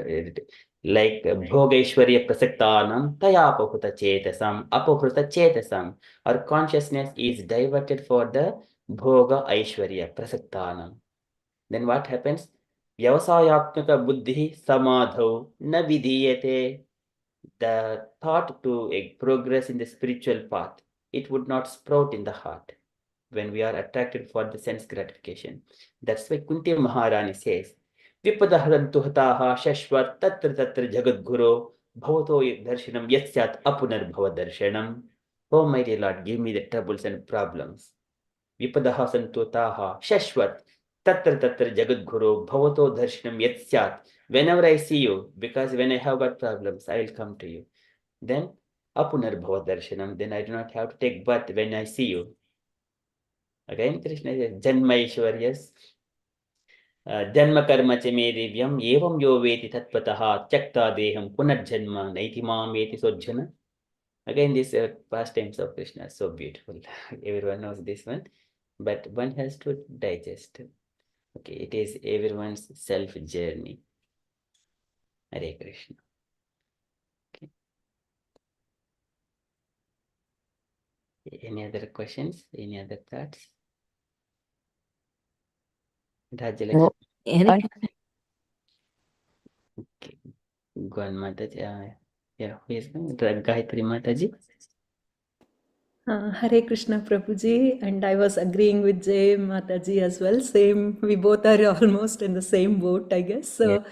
like Bhogeshwarya Prasaktanam, Tayapahuta Chetasam, our consciousness is diverted for the Bhoga Aishwarya Prasaktanam. Then what happens? Vyavasayatmaka buddhi samadho na vidhiyate. The thought to progress in the spiritual path, it would not sprout in the heart when we are attracted for the sense gratification. That's why Kunti Maharani says, Vipadahantu hataha shashvat tatra tatra jagadguru bhavato darshanam yatsyat apunarbhava darshanam. Oh mighty Lord, give me the troubles and problems. Vipadaha santotaha shashvat tatra tatra jagadguru bhavato darshanam yatsyat. Whenever I see you, because when I have got problems, I will come to you. Then apunarbhava darshanam, then I do not have to take birth when I see you. Again, Krishna says, Janma Ishwaryas, Janma Karma Chame Divyam, Evam Yo Veti Tatpataha, Chakta Deham, Punarjanma, Naitimam Veti Sojjana. Again, these pastimes of Krishna are so beautiful. Everyone knows this one, but one has to digest. Okay, it is everyone's self journey. Hare Krishna. Okay. Any other questions? Any other thoughts? Rajalakshmi. Oh, I, Okay. Go on, Mataji. Yeah, who is going? Gayatri Mataji. Hare Krishna Prabhuji, and I was agreeing with Jay Mataji as well. Same, we both are almost in the same boat, I guess. So,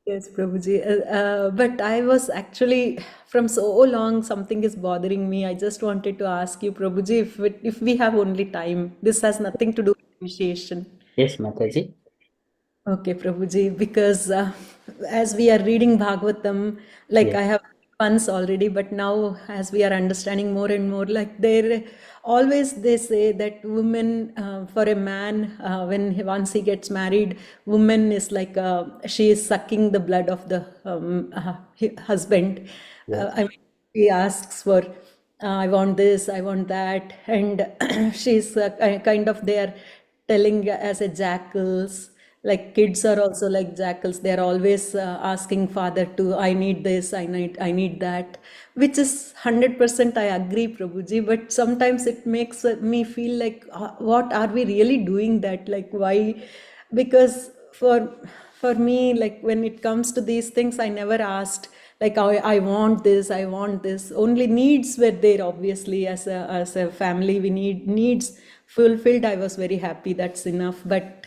yes, Prabhuji. But I was actually, from so long, something is bothering me. I just wanted to ask you, Prabhuji, if we have only time, this has nothing to do with initiation. Yes, Mataji. Okay, Prabhuji, because as we are reading Bhagavatam, like Yes. I have once already, but now as we are understanding more and more, like there always they say that woman, for a man, once he gets married, woman is like she is sucking the blood of the husband. Yes. I mean, he asks for, I want this, I want that, and she's kind of there telling as a jackals, like kids are also like jackals, they're always asking father to, I need this, I need that, which is 100% I agree, Prabhuji, but sometimes it makes me feel like what are we really doing that, like why? Because for me, like when it comes to these things, I never asked like I want this, I want this. Only needs were there, obviously. As a family, we need needs fulfilled. I was very happy, that's enough. But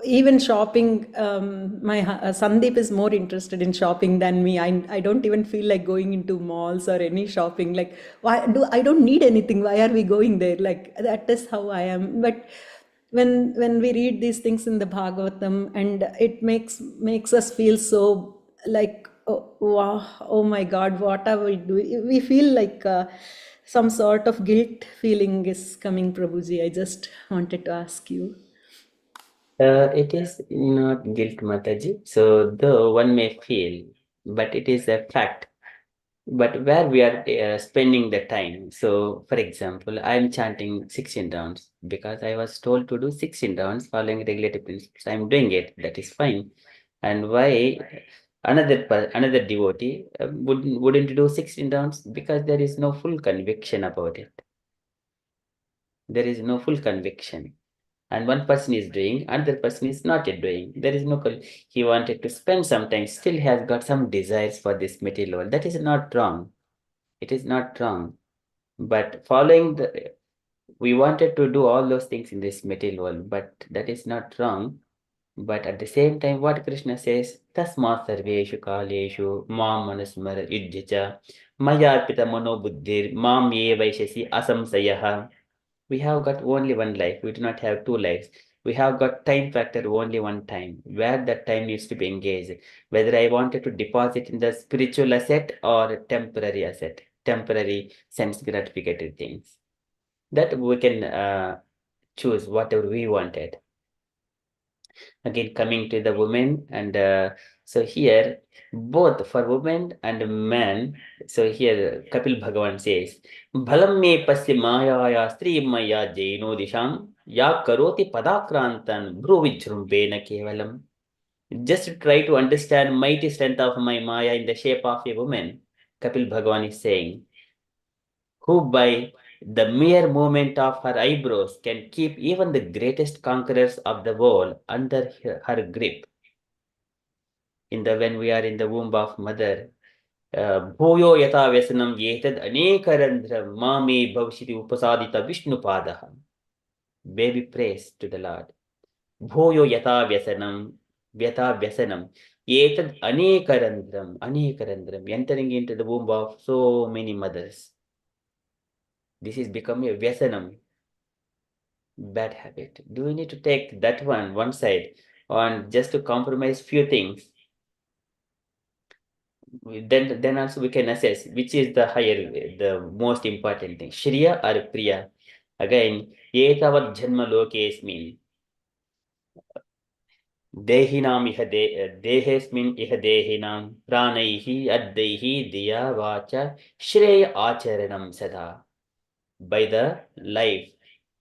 even shopping, my Sandeep is more interested in shopping than me. I don't even feel like going into malls or any shopping. Like, I don't need anything, why are we going there? Like, that is how I am. But when we read these things in the Bhagavatam, and it makes us feel so like, oh, wow, oh my God, what are we doing? We feel like some sort of guilt feeling is coming, Prabhuji. I just wanted to ask you. It is not guilt, Mataji. So though one may feel, but it is a fact. But where we are spending the time. So, for example, I am chanting 16 rounds because I was told to do 16 rounds following regulative principles. I am doing it. That is fine. And why another devotee wouldn't do 16 rounds? Because there is no full conviction about it. There is no full conviction. And one person is doing, another person is not yet doing. There is no, he wanted to spend some time, still has got some desires for this material world. That is not wrong. It is not wrong. But we wanted to do all those things in this material world, but that is not wrong. But at the same time, what Krishna says, Tasma sarveshu kaleshu mam manasmara yudhyacha mayarpita mano buddhir mam ye vaishasi asamsayaha. We have got only one life. We do not have two lives. We have got time factor only one time, where that time needs to be engaged. Whether I wanted to deposit in the spiritual asset or temporary asset, temporary sense gratificated things. That we can choose whatever we wanted. Again, coming to the women, and so here, both for women and men, so here Kapil Bhagavan says, Bhalam me pasya mayaya stri maya jaino disham ya karoti padakrantan bhruvijrumbena kevalam. Just try to understand mighty strength of my Maya in the shape of a woman. Kapil Bhagavan is saying, who by the mere movement of her eyebrows can keep even the greatest conquerors of the world under her grip. When we are in the womb of mother, bhuyo yata vyasanam yetad anekarandram mame bhavishiti upasadita Vishnupadaha. Baby prays to the Lord. Bhuyo yata vyasanam yetad anekarandram, entering into the womb of so many mothers. This is becoming a vyasanam, bad habit. Do we need to take that one side on just to compromise few things? Then also we can assess which is the higher, the most important thing, Shriya or Priya. Again, etavad janma lokesmin dehinam iha dehesmin iha dehinam pranaihi addaihi diya vacha shreya acharanam sada. By the life,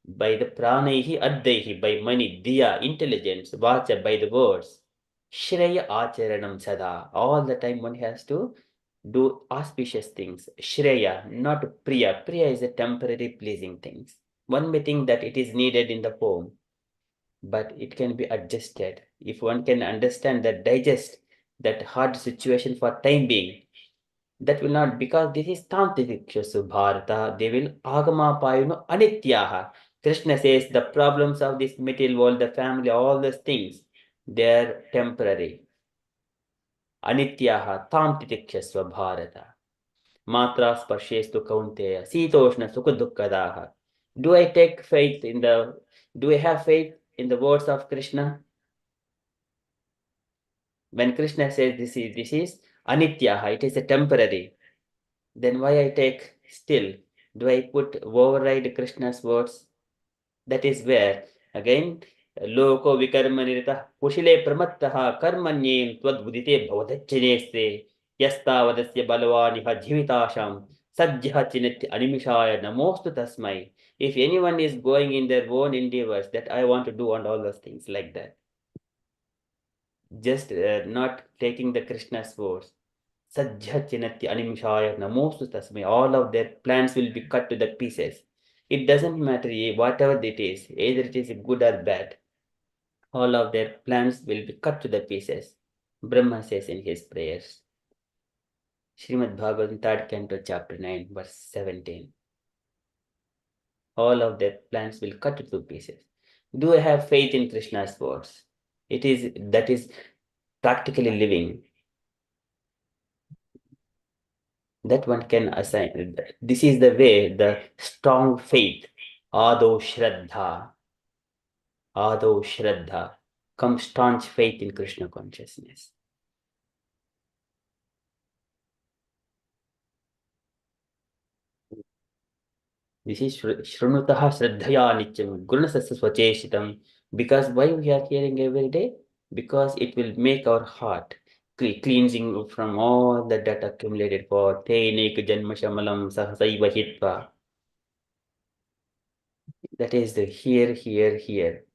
by the pranaihi addaihi, by money, diya, intelligence, vacha, by the words, shreya acharanam sada. All the time one has to do auspicious things. Shreya, not Priya. Priya is a temporary pleasing things. One may think that it is needed in the home, but it can be adjusted. If one can understand that, digest that hard situation for time being, that will not, because this is tantrikyasu bharata, they will agama payuno anityaha. Krishna says the problems of this material world, the family, all those things, they are temporary. Anityaha tantrikyasu bharata. Matra sparshestu kaunteya sitoshna sukha dukkadaha. Do I take faith in the, do I have faith in the words of Krishna? When Krishna says this is anityaha, it is a temporary, then why I take still? Do I override Krishna's words? That is where, again, loko vikarmanirita kushile pramattaha karmanyem twadbudite bhavadachineste yastavadasya balavaniha jivitasham sajjha chinati animishaya namostu tasmai. If anyone is going in their own endeavors that I want to do and all those things like that, just not taking the Krishna's words, sajjha chinati animishaya namostu tasmai, all of their plans will be cut to the pieces. It doesn't matter whatever it is, either it is good or bad, all of their plans will be cut to the pieces. Brahma says in his prayers. Srimad Bhagavatam 3rd Canto, Chapter 9, verse 17. All of their plans will cut to pieces. Do I have faith in Krishna's words? That is practically living. That one can assign. This is the way, the strong faith. Ado Shraddha. Come staunch faith in Krishna consciousness. This is Shrunutaha Shraddhaya Nityam Gurunasasya Swacheshitam. Because why we are hearing every day? Because it will make our heart cleansing from all the debt accumulated for Teinik Janma Shamalam Sahasaiva Hitva. That is the here.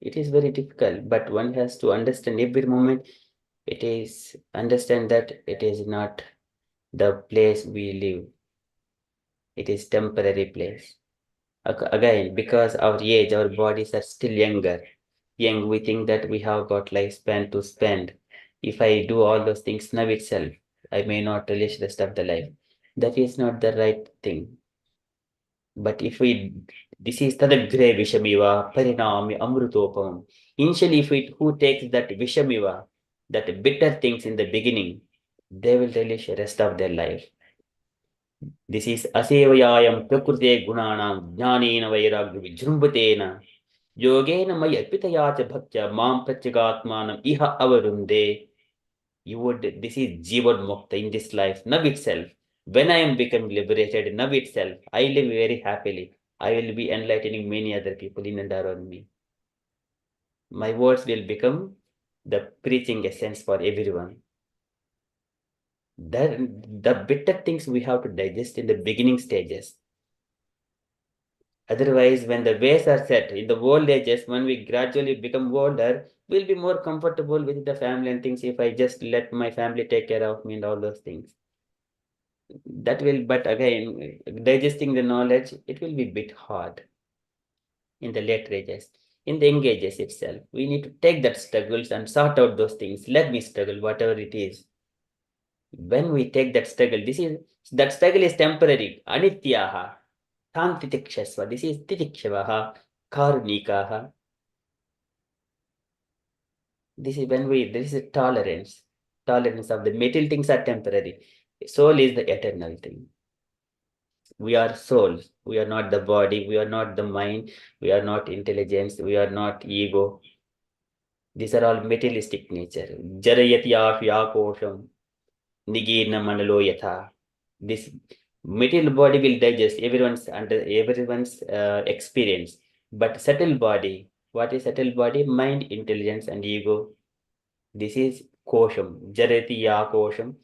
It is very difficult, but one has to understand every moment. It is understand that it is not the place we live. It is temporary place. Again, because our age, our bodies are still young, we think that we have got lifespan to spend. If I do all those things now itself, I may not relish the rest of the life. That is not the right thing. But this is tadagre vishamiva parinami amrutopam. Initially, who takes that vishamiva, that bitter things in the beginning, they will relish the rest of their life. This is asevayayam prakrute gunanam jnanena vairagya vijrumbhatena yogena maya pitaya bhaktya mam pratyagatmanam iha avarunde. This is jivan mukta in this life, now itself. When I am become liberated, now itself, I live very happily. I will be enlightening many other people in and around me. My words will become the preaching essence for everyone. The bitter things we have to digest in the beginning stages. Otherwise, when the ways are set in the old ages, when we gradually become older, we'll be more comfortable with the family and things if I just let my family take care of me and all those things. That will, but again, digesting the knowledge, it will be a bit hard in the later ages. In the young ages itself, we need to take that struggles and sort out those things. Let me struggle, whatever it is. When we take that struggle, that struggle is temporary. Anityaha, tantitikshasva. This is titikshavaha, karunikaha. This is a tolerance. Tolerance of the material things are temporary. Soul is the eternal thing. We are souls. We are not the body. We are not the mind. We are not intelligence. We are not ego. These are all materialistic nature. Jarayati yakosham nigirna mandalo yatha. This material body will digest everyone's experience. But subtle body, what is subtle body? Mind, intelligence, and ego. This is kosham. Jarayati yakosham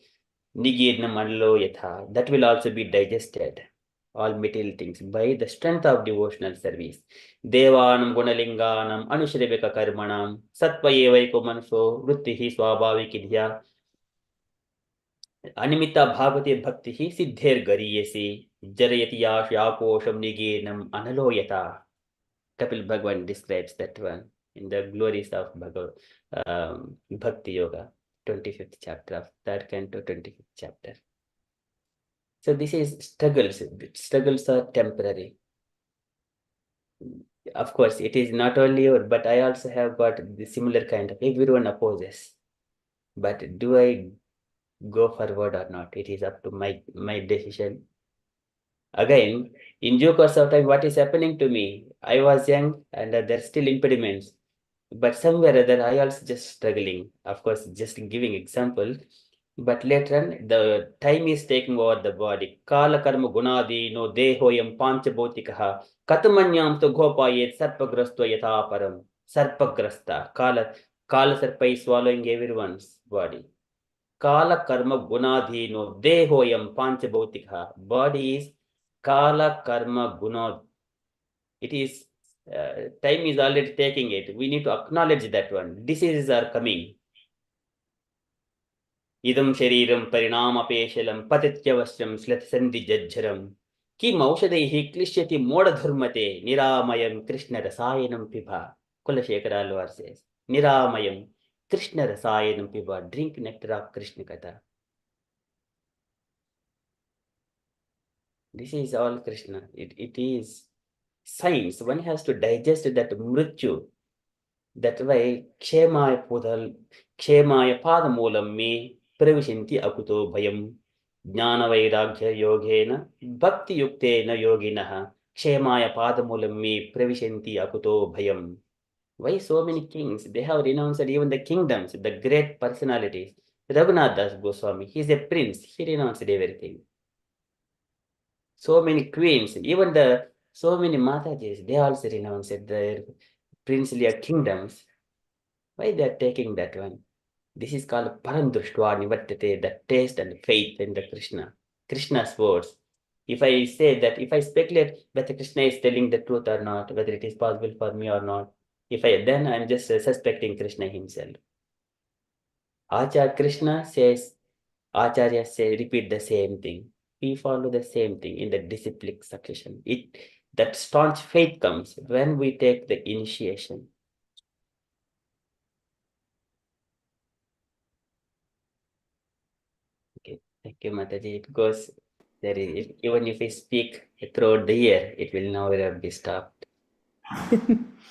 nigirna mandalo yatha. That will also be digested. All material things by the strength of devotional service. Devanam gunalinganam anushreveka karmanam satva evaiko manso vrittihi swabhavikidhya animita bhagavate bhaktihi siddher gariyasi jarayati yakosham nigenam analoyata. Kapil Bhagwan describes that one in the glories of Bhakti Yoga, 25th chapter of 3rd canto, 25th chapter. So this is struggles. Struggles are temporary. Of course, it is not only your, but I also have got the similar kind of, everyone opposes. But do I go forward or not? It is up to my decision. Again, in due course of time, what is happening to me? I was young and there's still impediments. But somewhere or other, I also just struggling. Of course, just giving example. But later on, the time is taking over the body. Kala karma gunadi no dehoyam panchabhotikaha katamanyam to gopayet sarpagrasto yatha param. Sarpagrasta. Kala sarpa is swallowing everyone's body. Kala karma gunadi no dehoyam panchabhotikaha. Body is kala karma gunad. It is time is already taking it. We need to acknowledge that one. Diseases are coming. Idam shariram parinamapeshalam patityavashyam slathsandi jajjaram kim aushadaihi klishyati modadharmate niramayam Krishna rasayanam piba. Kulashekara Alvar says, Niramayam Krishna rasayanam piba. Drink nectar of Krishna katha. This is all Krishna. It is science. One has to digest that mrityu. That way, kshemaya padamulam me pravishanti akuto bhayam jnana vairagya yogena bhakti yuktena yoginaha kshemaya padamulam me pravishanti akuto bhayam. Why so many kings? They have renounced even the kingdoms, the great personalities. Raghunath Das Goswami, he is a prince. He renounced everything. So many queens, even so many Matajis, they also renounced their princely kingdoms. Why they are taking that one? This is called Parandushtva Nivartate, the taste and faith in the Krishna. Krishna's words. If I say that, if I speculate whether Krishna is telling the truth or not, whether it is possible for me or not, then I'm just suspecting Krishna himself. Acharya Krishna says, Acharya say, repeat the same thing. We follow the same thing in the disciplic succession. That staunch faith comes when we take the initiation. Okay, thank you, Mataji. Because even if we speak throughout the year, it will never be stopped.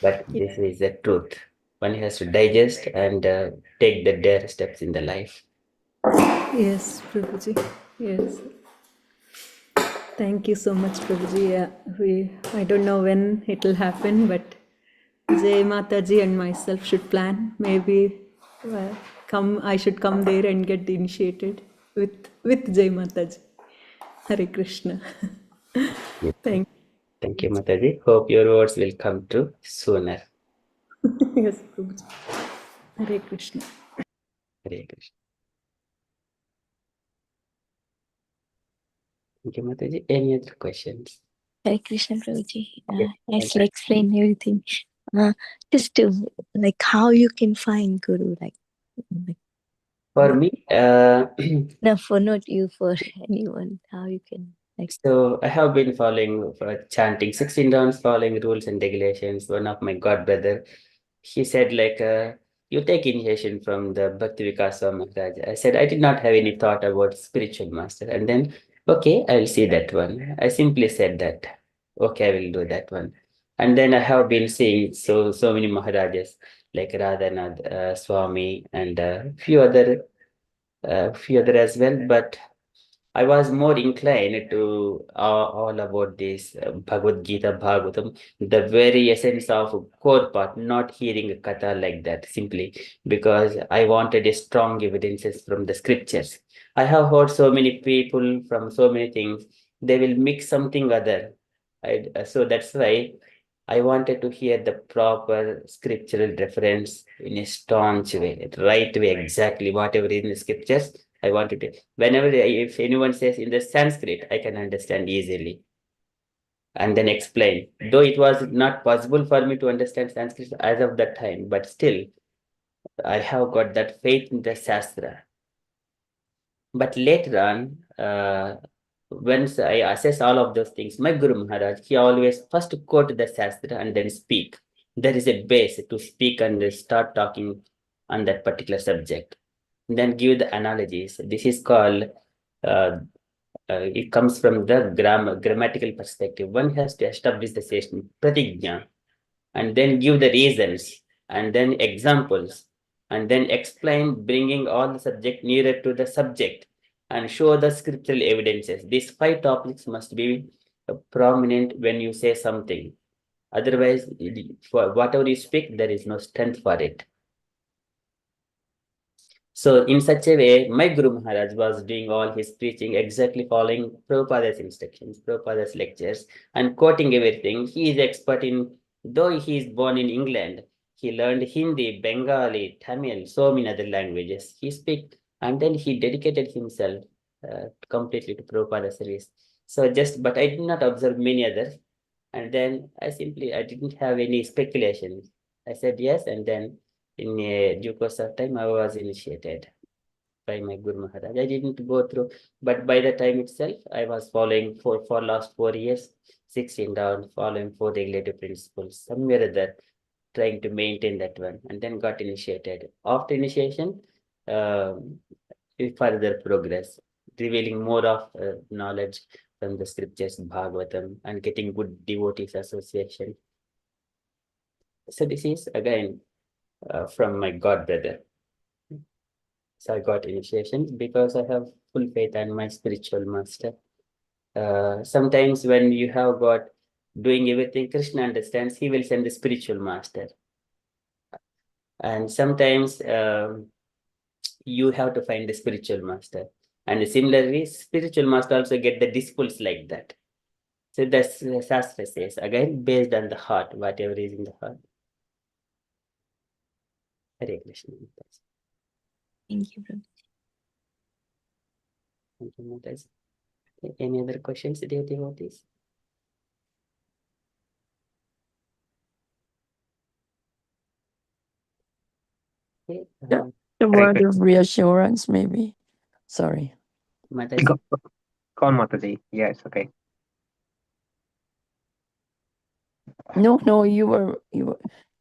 But this is the truth. One has to digest and take the dare steps in the life. Yes, Prabhuji. Yes. Thank you so much, Prabhuji. I don't know when it will happen, but Jai Mataji and myself should plan. Maybe I should come there and get initiated with Jai Mataji. Hare Krishna. Yes. Thank Thank you, Mataji. Hope your words will come true sooner. you. Yes, Prabhuji. Hare Krishna. Hare Krishna. Thank you, Mataji. Any other questions? Hare Krishna Prabhuji. Yes, Thanks for explaining everything. Just to like how you can find Guru, like for me, no, for not you, for anyone, how you can like. so I have been following for chanting 16 rounds, following rules and regulations. One of my god brother, he said like, you take initiation from the Bhakti Vilasa Maharaj. I said I did not have any thought about spiritual master, and then okay, I will see that one. I simply said that okay, I will do that one, and then I have been seeing so many Maharajas like Radhanath Swami and few other as well, but I was more inclined to all about this Bhagavad Gita, Bhagavatam, the very essence of core part, not hearing a katha like that simply because I wanted a strong evidences from the scriptures. I have heard so many people from so many things, they will mix something other. So that's why I wanted to hear the proper scriptural reference in a staunch way, right way, exactly whatever is in the scriptures. I wanted to. Whenever if anyone says in the Sanskrit, I can understand easily and then explain. Though it was not possible for me to understand Sanskrit as of that time, but still I have got that faith in the Shastra. But later on, once I assess all of those things, my Guru Maharaj, he always first quote the Shastra and then speak. There is a base to speak and start talking on that particular subject. Then give the analogies. This is called, it comes from the grammatical perspective. One has to establish the session, pratigna, and then give the reasons, and then examples, and then explain, bringing all the subject nearer to the subject, and show the scriptural evidences. These 5 topics must be prominent when you say something. Otherwise, for whatever you speak, there is no strength for it. So in such a way, my Guru Maharaj was doing all his preaching exactly following Prabhupada's instructions, Prabhupada's lectures, and quoting everything. He is expert in, though he is born in England, he learned Hindi, Bengali, Tamil, so many other languages. He speak, and then he dedicated himself completely to Prabhupada's service. So but I did not observe many others. And then I didn't have any speculation. I said yes, and then in a due course of time, I was initiated by my Guru Maharaj. I didn't go through, but by the time itself, I was following for last 4 years, 16 down, following 4 regulative principles, somewhere there, trying to maintain that one, and then got initiated. After initiation, we further progress, revealing more of knowledge from the scriptures, Bhagavatam, and getting good devotees association. So this is again from my god brother. So I got initiation because I have full faith in my spiritual master. Sometimes when you have got doing everything Krishna understands, he will send the spiritual master. And sometimes you have to find the spiritual master. And similarly, spiritual master also get the disciples like that. So that's Shastra says, again, based on the heart, whatever is in the heart. Hare Krishna. Thank you, Prabhu. Thank you, Mataji. Any other questions, dear devotees? Okay, The word of reassurance, maybe. Sorry. Mataji. Go on, Mataji. Yes, okay. No,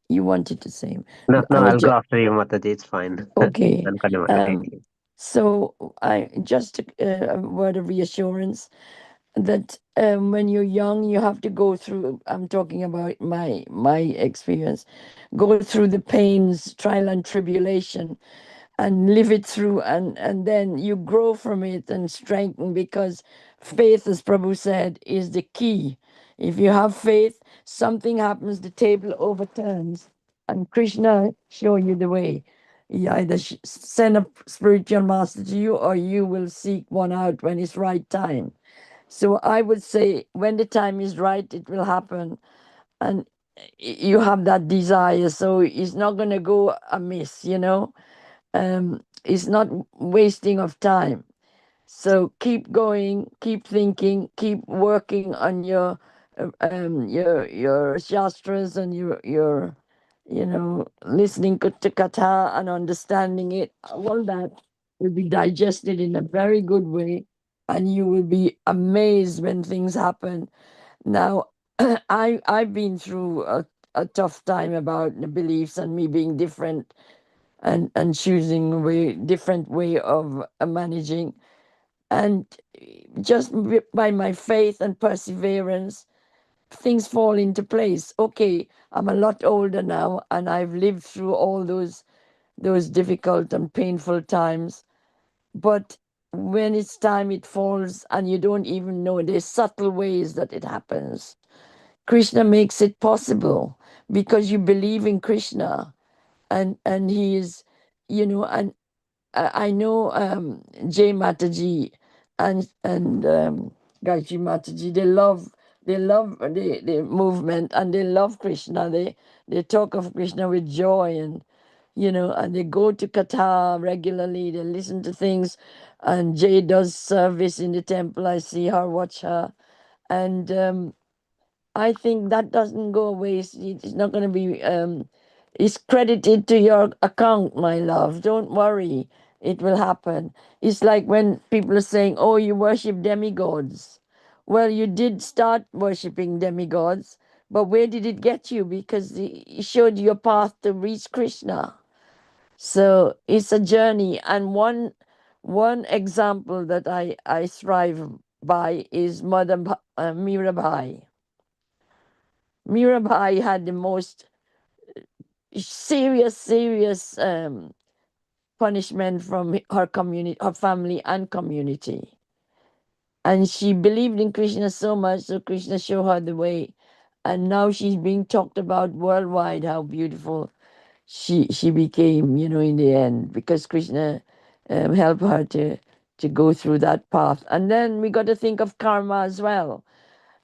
you wanted to say. No, I was I'll go after you, Mataji. It's fine. okay. Okay. So I just a word of reassurance that when you're young, you have to go through. I'm talking about my experience. Go through the pains, trial and tribulation, and live it through, and then you grow from it and strengthen, because faith, as Prabhu said, is the key. If you have faith, something happens, the table overturns, and Krishna show you the way. He either send a spiritual master to you, or you will seek one out when it's right time. So I would say when the time is right, it will happen, and you have that desire, so it's not going to go amiss, it's not wasting of time. So keep going, keep thinking, keep working on your your shastras and your listening to katha and understanding it, all that will be digested in a very good way, and you will be amazed when things happen. Now, I've been through a tough time about the beliefs and me being different and choosing a different way of managing. And just by my faith and perseverance, things fall into place. Okay, I'm a lot older now, and I've lived through all those difficult and painful times. But when it's time, it falls, and you don't even know. There's subtle ways that it happens. Krishna makes it possible because you believe in Krishna, and he is, and I know Jay Mataji and Gayatri Mataji. They love the movement, and they love Krishna. They talk of Krishna with joy, and and they go to Katha regularly. They listen to things, and Jay does service in the temple. I see her, watch her, and I think that doesn't go away. It's not going to be. It's credited to your account, my love. Don't worry, it will happen. It's like when people are saying, "Oh, you worship demigods." Well, you did start worshiping demigods, but where did it get you? Because it showed you a path to reach Krishna. So it's a journey, and one example that I strive by is Mother Mirabai. Mirabai had the most serious punishment from her community, her family and community. And she believed in Krishna so much, so Krishna showed her the way. And now she's being talked about worldwide, how beautiful she became, in the end, because Krishna helped her to go through that path. And then we got to think of karma as well.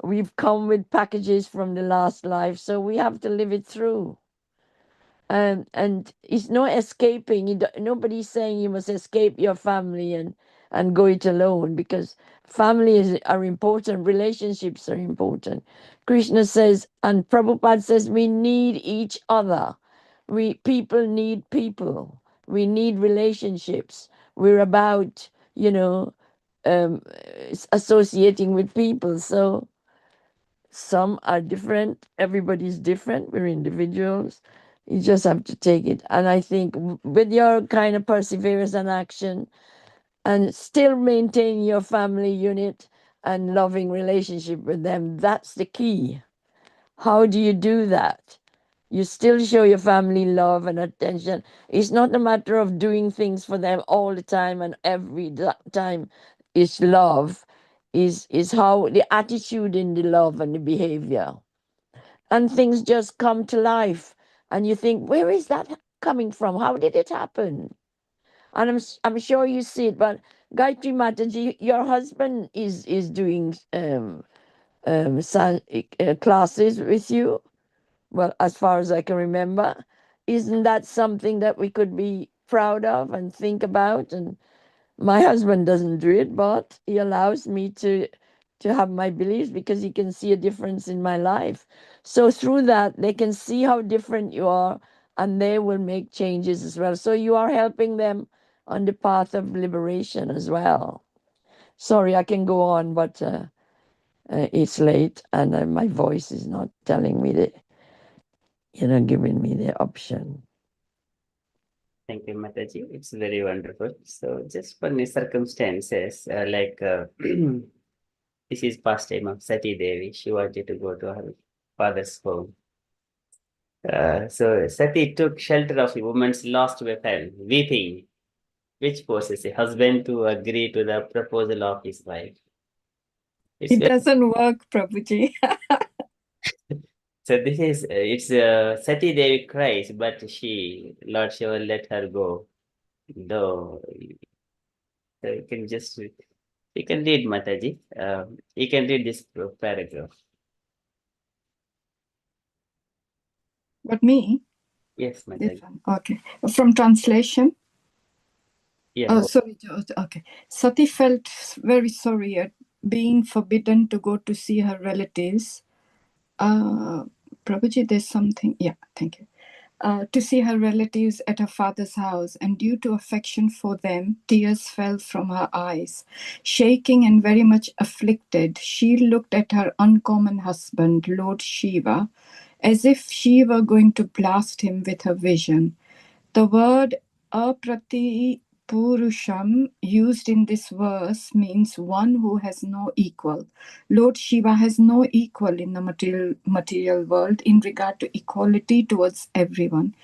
We've come with packages from the last life, so we have to live it through. And it's no escaping. Nobody's saying you must escape your family and go it alone, because families are important, relationships are important. Krishna says, and Prabhupada says, we need each other. People need people. We need relationships. We're about, associating with people. So some are different. Everybody's different. We're individuals. You just have to take it. And I think with your kind of perseverance and action, and still maintain your family unit and loving relationship with them, that's the key. How do you do that? You still show your family love and attention. It's not a matter of doing things for them all the time and every time. It's love, is how the attitude in the love and the behavior. And things just come to life. And you think, where is that coming from? How did it happen? And I'm sure you see it, but Gayatri Mataji, your husband is doing classes with you. Well, as far as I can remember, isn't that something that we could be proud of and think about? And my husband doesn't do it, but he allows me to have my beliefs because he can see a difference in my life. So through that, they can see how different you are, and they will make changes as well. So you are helping them on the path of liberation as well. Sorry, I can go on, but it's late, and my voice is not telling me giving me the option. Thank you, Mataji. It's very wonderful. So just for the circumstances, this is pastime of Sati Devi. She wanted to go to her father's home. So Sati took shelter of a woman's lost weapon, weeping, which forces a husband to agree to the proposal of his wife. It doesn't work, Prabhuji. So this is, it's Sati Devi cries, but Lord Shiva let her go. Though, so you can read Mataji. You can read this paragraph. But me? Yes, Mataji. Okay. From translation? Yeah. Oh, sorry. Okay. Sati felt very sorry at being forbidden to go to see her relatives Prabhuji, there's something. Yeah, thank you. To see her relatives at her father's house, and due to affection for them, tears fell from her eyes. Shaking and very much afflicted, she looked at her uncommon husband, Lord Shiva, as if she were going to blast him with her vision. The word aprati purusham used in this verse means one who has no equal. Lord Shiva has no equal in the material world in regard to equality towards everyone.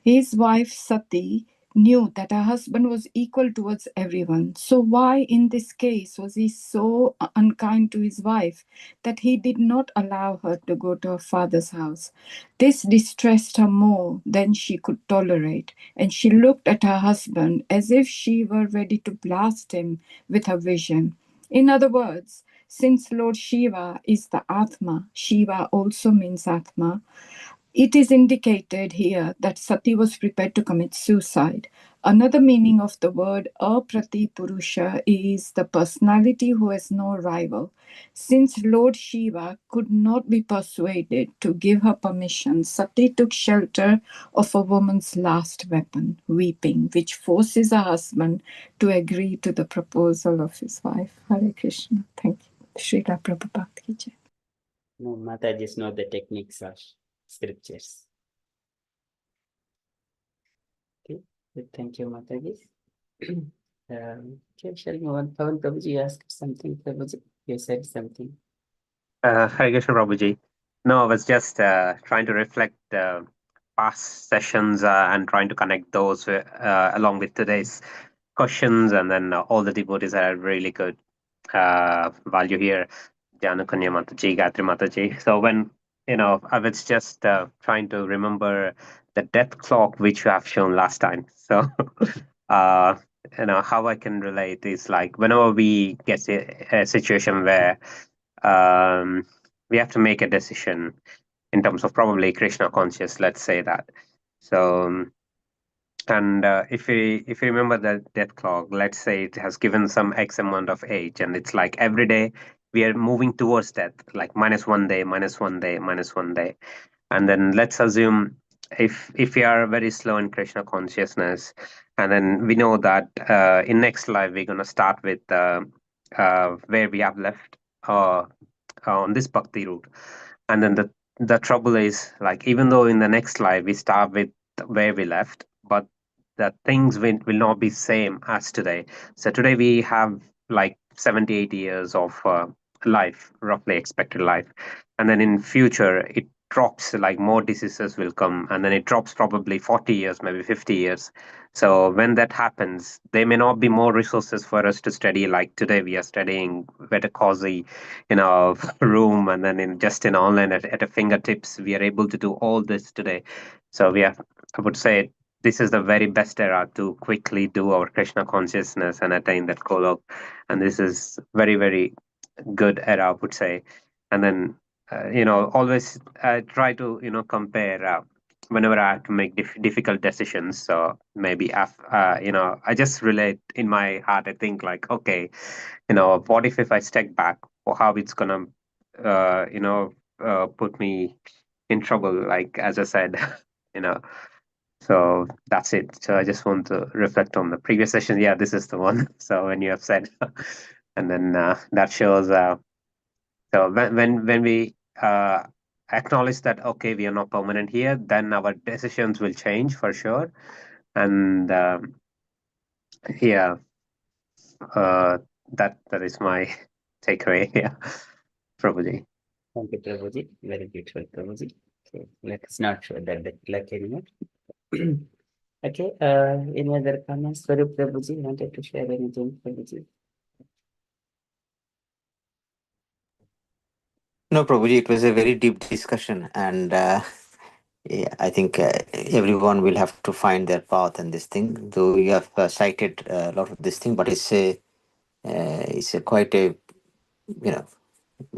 His wife Sati knew that her husband was equal towards everyone. So why in this case was he so unkind to his wife that he did not allow her to go to her father's house? This distressed her more than she could tolerate, and she looked at her husband as if she were ready to blast him with her vision. In other words, since Lord Shiva is the Atma, Shiva also means Atma, it is indicated here that Sati was prepared to commit suicide. Another meaning of the word aprati purusha is the personality who has no rival. Since Lord Shiva could not be persuaded to give her permission, Sati took shelter of a woman's last weapon, weeping, which forces her husband to agree to the proposal of his wife. Hare Krishna. Thank you. Srila Prabhupada ki jai. No, Mataji's know the techniques of scriptures. Okay, thank you, Mataji. Okay, shall we move on? Pawan Prabhuji, you asked something, Prabhuji. You said something. Hare Krishna, Prabhuji. No, I was just trying to reflect past sessions and trying to connect those along with today's questions, and then all the devotees had really good value here. Janukanya Mataji, Gayatri Mataji. So when, I was just trying to remember the death clock which you have shown last time. So, how I can relate is like whenever we get a situation where we have to make a decision in terms of probably Krishna conscious, let's say that. So, and if we remember the death clock, let's say it has given some X amount of age, and it's like every day we are moving towards death, like -1 day, -1 day, -1 day. And then let's assume if we are very slow in Krishna consciousness, and then we know that in next life we're gonna start with where we have left on this bhakti route. And then the trouble is, like, even though in the next life we start with where we left, but the things will not be same as today. So today we have like 70-80 years of life, roughly expected life, and then in future it drops, like more diseases will come, and then it drops probably 40 years, maybe 50 years. So when that happens, there may not be more resources for us to study. Like today we are studying at a cozy room, and then in online at a fingertips we are able to do all this today. So I would say this is the very best era to quickly do our Krishna consciousness and attain that golok. And this is very, very good era, I would say. And then, always try to, compare whenever I have to make difficult decisions. So maybe, I just relate in my heart, I think like, okay, what if I step back, or how it's gonna, put me in trouble, like, as I said, you know. So that's it. So I just want to reflect on the previous session. Yeah, this is the one. So when you have said, and then that shows. So when we acknowledge that okay, we are not permanent here, then our decisions will change for sure. And yeah, that is my takeaway. Yeah, Prabhuji. Thank you, Prabhuji. Very beautiful, Prabhuji. Okay, let's not show that the clock anymore. Okay, any other comments? Swarup Prabhuji wanted to share anything, Prabhuji? No, Prabhuji, it was a very deep discussion, and yeah, I think everyone will have to find their path in this thing. Though you have cited a lot of this thing, but it's a quite a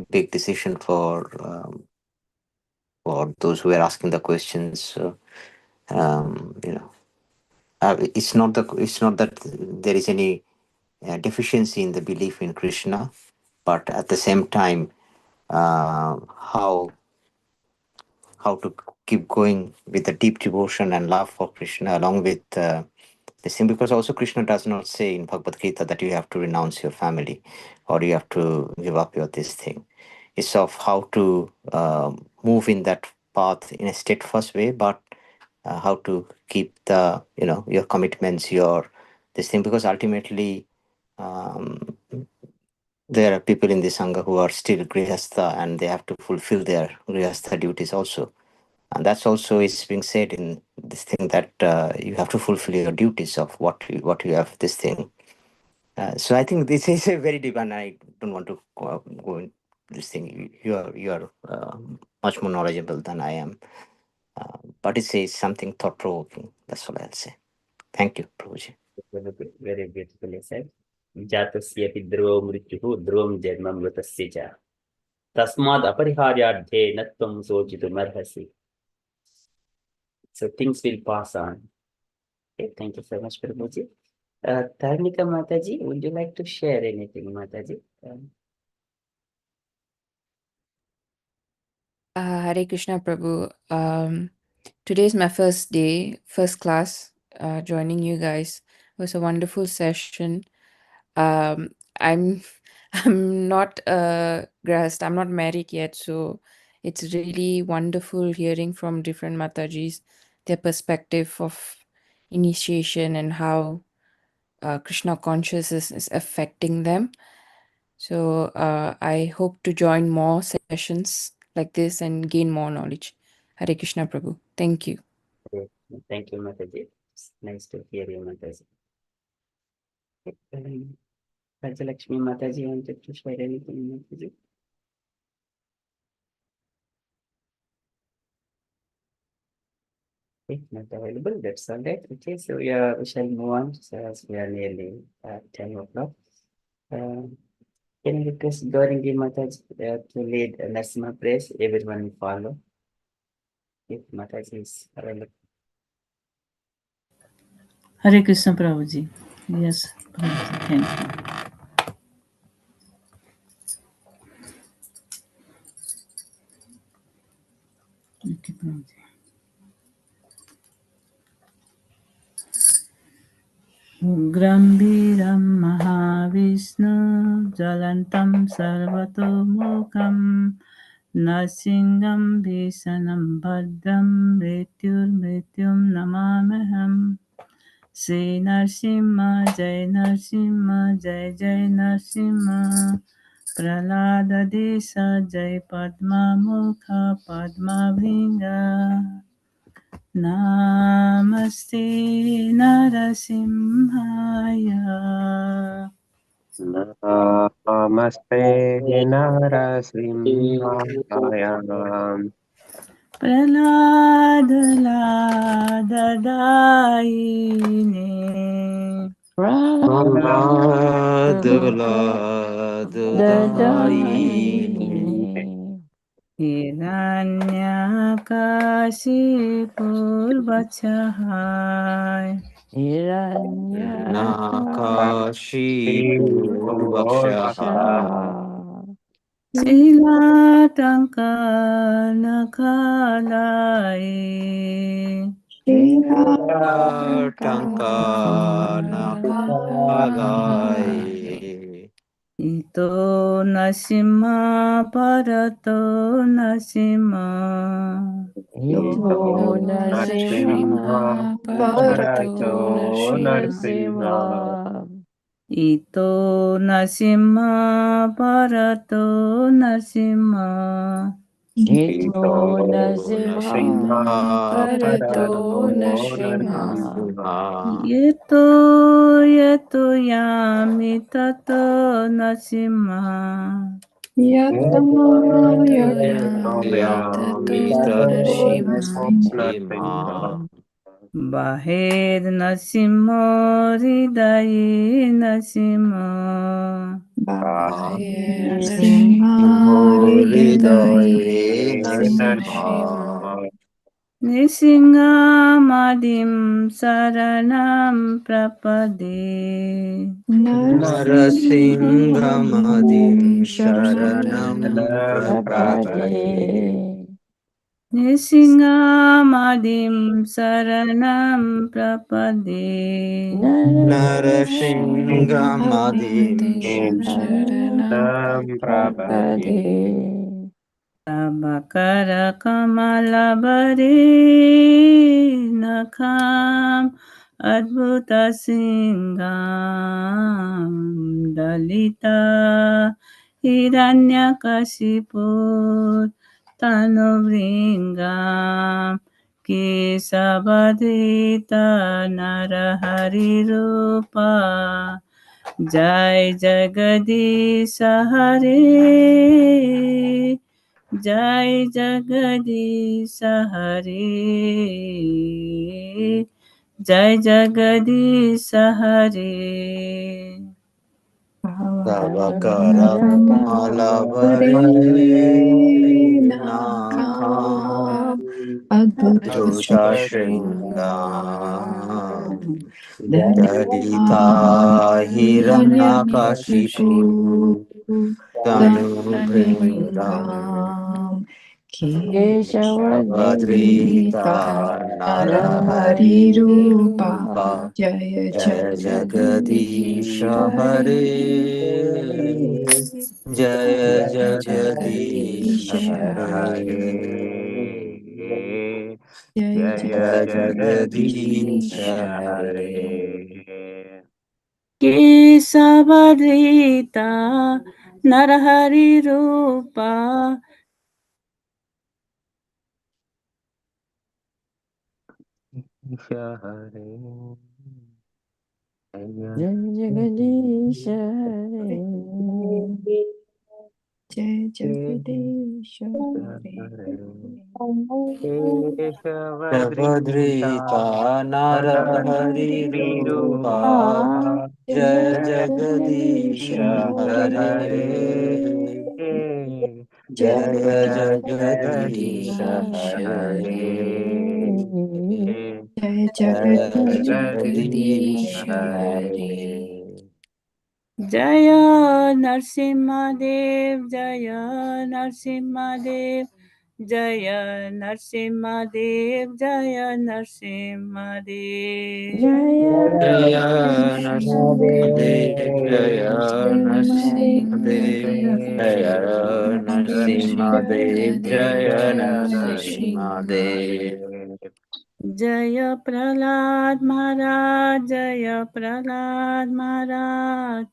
big decision for those who are asking the questions. So, it's not that there is any deficiency in the belief in Krishna, but at the same time, how how to keep going with the deep devotion and love for Krishna along with this thing, because also Krishna does not say in Bhagavad Gita that you have to renounce your family or you have to give up your this thing. It's of how to move in that path in a steadfast way, but how to keep the your commitments, your this thing, because ultimately um, there are people in the sangha who are still grihastha and they have to fulfill their grihastha duties also, and that's also is being said in this thing that you have to fulfill your duties of what you have this thing. So I think this is a very deep, and I don't want to go in this thing. You are much more knowledgeable than I am, but it says something thought provoking. That's all I'll say. Thank you, Prabhuji. Very beautifully said. Jatasya dhruvo mrityuhu dhruvam janmam mritasya cha. Tasmad apariharyardhe natvam sochitum arhasi. So things will pass on. Okay, thank you so much, Prabhuji. Dharmika Mataji, would you like to share anything, Mataji? Hare Krishna Prabhu. Today is my first class, joining you guys. It was a wonderful session. I'm I'm not grahast. I'm not married yet, so it's really wonderful hearing from different Matajis, their perspective of initiation and how Krishna consciousness is affecting them. So I hope to join more sessions like this and gain more knowledge. Hare Krishna Prabhu. Thank you. Thank you, Mataji. It's nice to hear you, Mataji. Rajalakshmi Mataji wanted to share anything, Mataji? Okay, not available. That's all right. Okay, so we shall move on. So as we are nearly at 10 o'clock. Can you request Gauri Mataji to lead Narsima praise? Everyone will follow. If Mataji is available. Hare Krishna Prabhuji. Yes, Prabhuji, thank you. Okay, Prabhuji. Ugram Viram Mahavishnu Jalantam Sarvatomukam Narsingam Bhisanam Bhadram Mrityum Namamaham Sri Narsimha Jai Narsimha Jai Jai Narsimha Pralada Desa Jai Padma Mukha Padma Bhinga Namaste Narasimhaya Namaste Narasimhaya. Pralada Lada Daine Pradula Dudai Hiranyakashipurvachahai Nakashi Purvakshaha Shilatankanakhalai Tanka Nakalai Ito nasima parato nasima Ito Narasimha Bharato Narasimha. Ito nasima parato nasima Ito Narasimha Narasimha Bharato Bharato Narasimha. Narasimha Yeto yami tato nasima Yato Yami Yami Tato Tato Narasimha. Narasimha Bahed nasimo hridaye nasimo Narasimha Hridaye Narasimha. Narasimha Nisingamadim saranam prapade Narasingamadim Narasimham Sharanam Sharanam Prapade Prabhade Nisingamadhim saranam prapade. Narasingamadim Sharanam Prabhade. Abhakara kamalabari nakham adbhuta singam dalita hiranyakashipu tanuvringam kesavadita narahari rupa Jai Jagadish Hare Jai Jagadish Hare Jai Jagadish Hare Tavakara Malabari Nakham Adhuta Shringam Dalita Hiranyakashipu Tanu Bhringam Keshavadrita Narahari Rupa Jaya Jagadisha Hare Jaya Jagadisha Hare Jaya Jagadisha Hare Kesavadrita Narahari Rupa Hare. Jai Jagadish Hare. Jai Jagadish Shavadrita Narahari Rupa Jaya Jagadisha Hare Jaya Jagadisha Hare Jai Jaya Jagadish Jagadisha Hare Jaya Narsimhadev, Jaya Narsimhadev, Jaya Narsimhadev, Jaya Narsimhadev. Jaya Narasimhadev Jaya Narasimhadev Jaya Narasimhadev Jaya Narasimhadev Jaya Prahlad Maharaj, Jaya Prahlad Maharaj,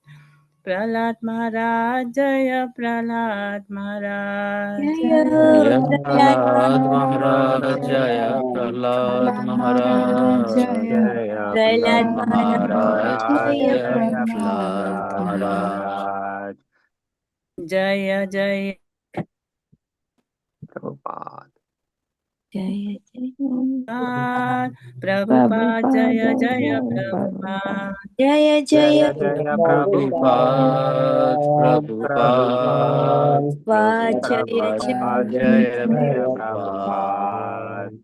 Prahlad Maharaj, Jaya Prahlad Maharaj. Jaya Prahlad Maharaj Jaya Prahlad Maharaj Jaya Prahlad Maharaj Maharaj, Jaya Jaya Prahlad Maharaj Maharaj. Jaya Jaya Prabhupada. Prabhupada, Jaya Jaya Prabhupada. Jaya Jaya Jaya Jaya Prabhupada Prabhupada Jaya Prabhupada Jaya Jaya Prabhupada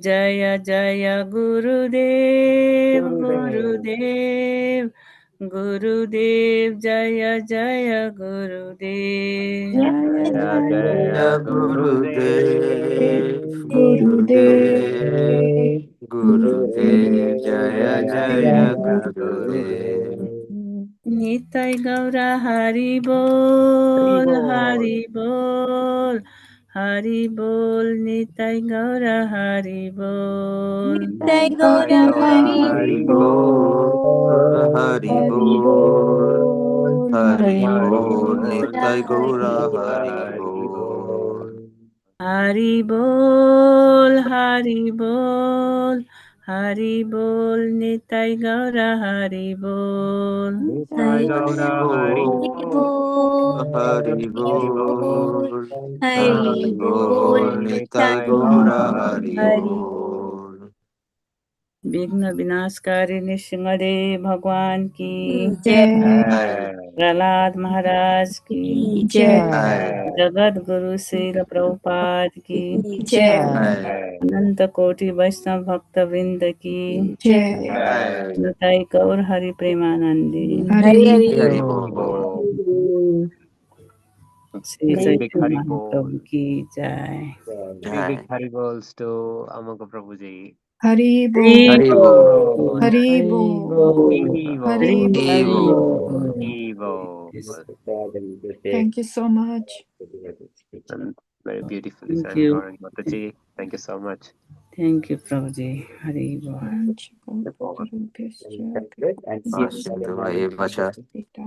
Jaya Jaya Gurudev, Gurudev. Gurudev, Gurudev, Jaya Jaya Gurudev. Jaya Jaya Jaya Gurudev Gurudev. Gurudev Gurudev. Gurudev Jaya Jaya Jaya Jaya Gurudev Gurudev. Nitai Gaura Hari Hari Bol, Bol. Hari Bol, Hari Bol, Nitai Gaura Hari Bol. Jai Jai Gaura Gaura Hari Hari Hari Bol Bol. Hari Hari Bol Bol. Hari Hari Bol Bol. Nitai Gaura Hari Hari Bol Bol. Hari Bol, Hari Bol, Hari Bol, Nitai Gaura Hari Bol. Nitai Hari Gaura Hari Bol Bol. Hari Hari Bol. Bol Hari Hari Hari Bol Bol. Bol Nitai Nitai Gaura Gaura Hari Hari Hari Bol. Bol विघ्न विनाशकारी नृसिंहदेव भगवान की Jai Jai. Prahlad महाराज की Jai Jai Jagat Guru Srila Prabhupada की Jai Jai Jai. अनंत कोटि वैष्णव भक्त वृंद की Jai Jai. नताई Gaur Hari Premanandi. Hari Hari Hari Hari Bol Bol. Shri Big, Big Chaitanya Hari big, Bol. Mahaprabhu ki jai. Big Jai. Hari Bols to Amaka Prabhuji. Hari Hari Bo, Hari Bol. Bol. Hari Hari Bo, Bo, Hari Evo. Hari Bo. Bo. Evo. Thank you so much. And very beautifully Thank sang, you. Gaurang Mataji. Thank you so much. Thank you, Prabhuji. Hari Bol. Vasudevaivacha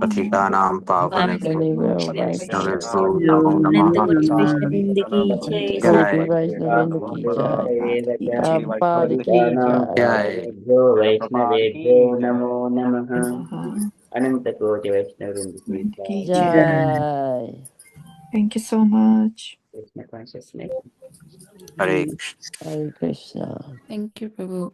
patitanam pavanebhyo Vaishnavibhyo namo Nanda namaha. Guru Krishna Vindaki Jai. Jai. Vaishnavendra ki jai. Prabhupada ki jai. Jai. वैष्णवेभ्यो नमो नमः अनन्तकोटि वैष्णववृन्द की Jai. Thank you so much. Krishna consciousness. Hare Hare Krishna. Thank you, Prabhu.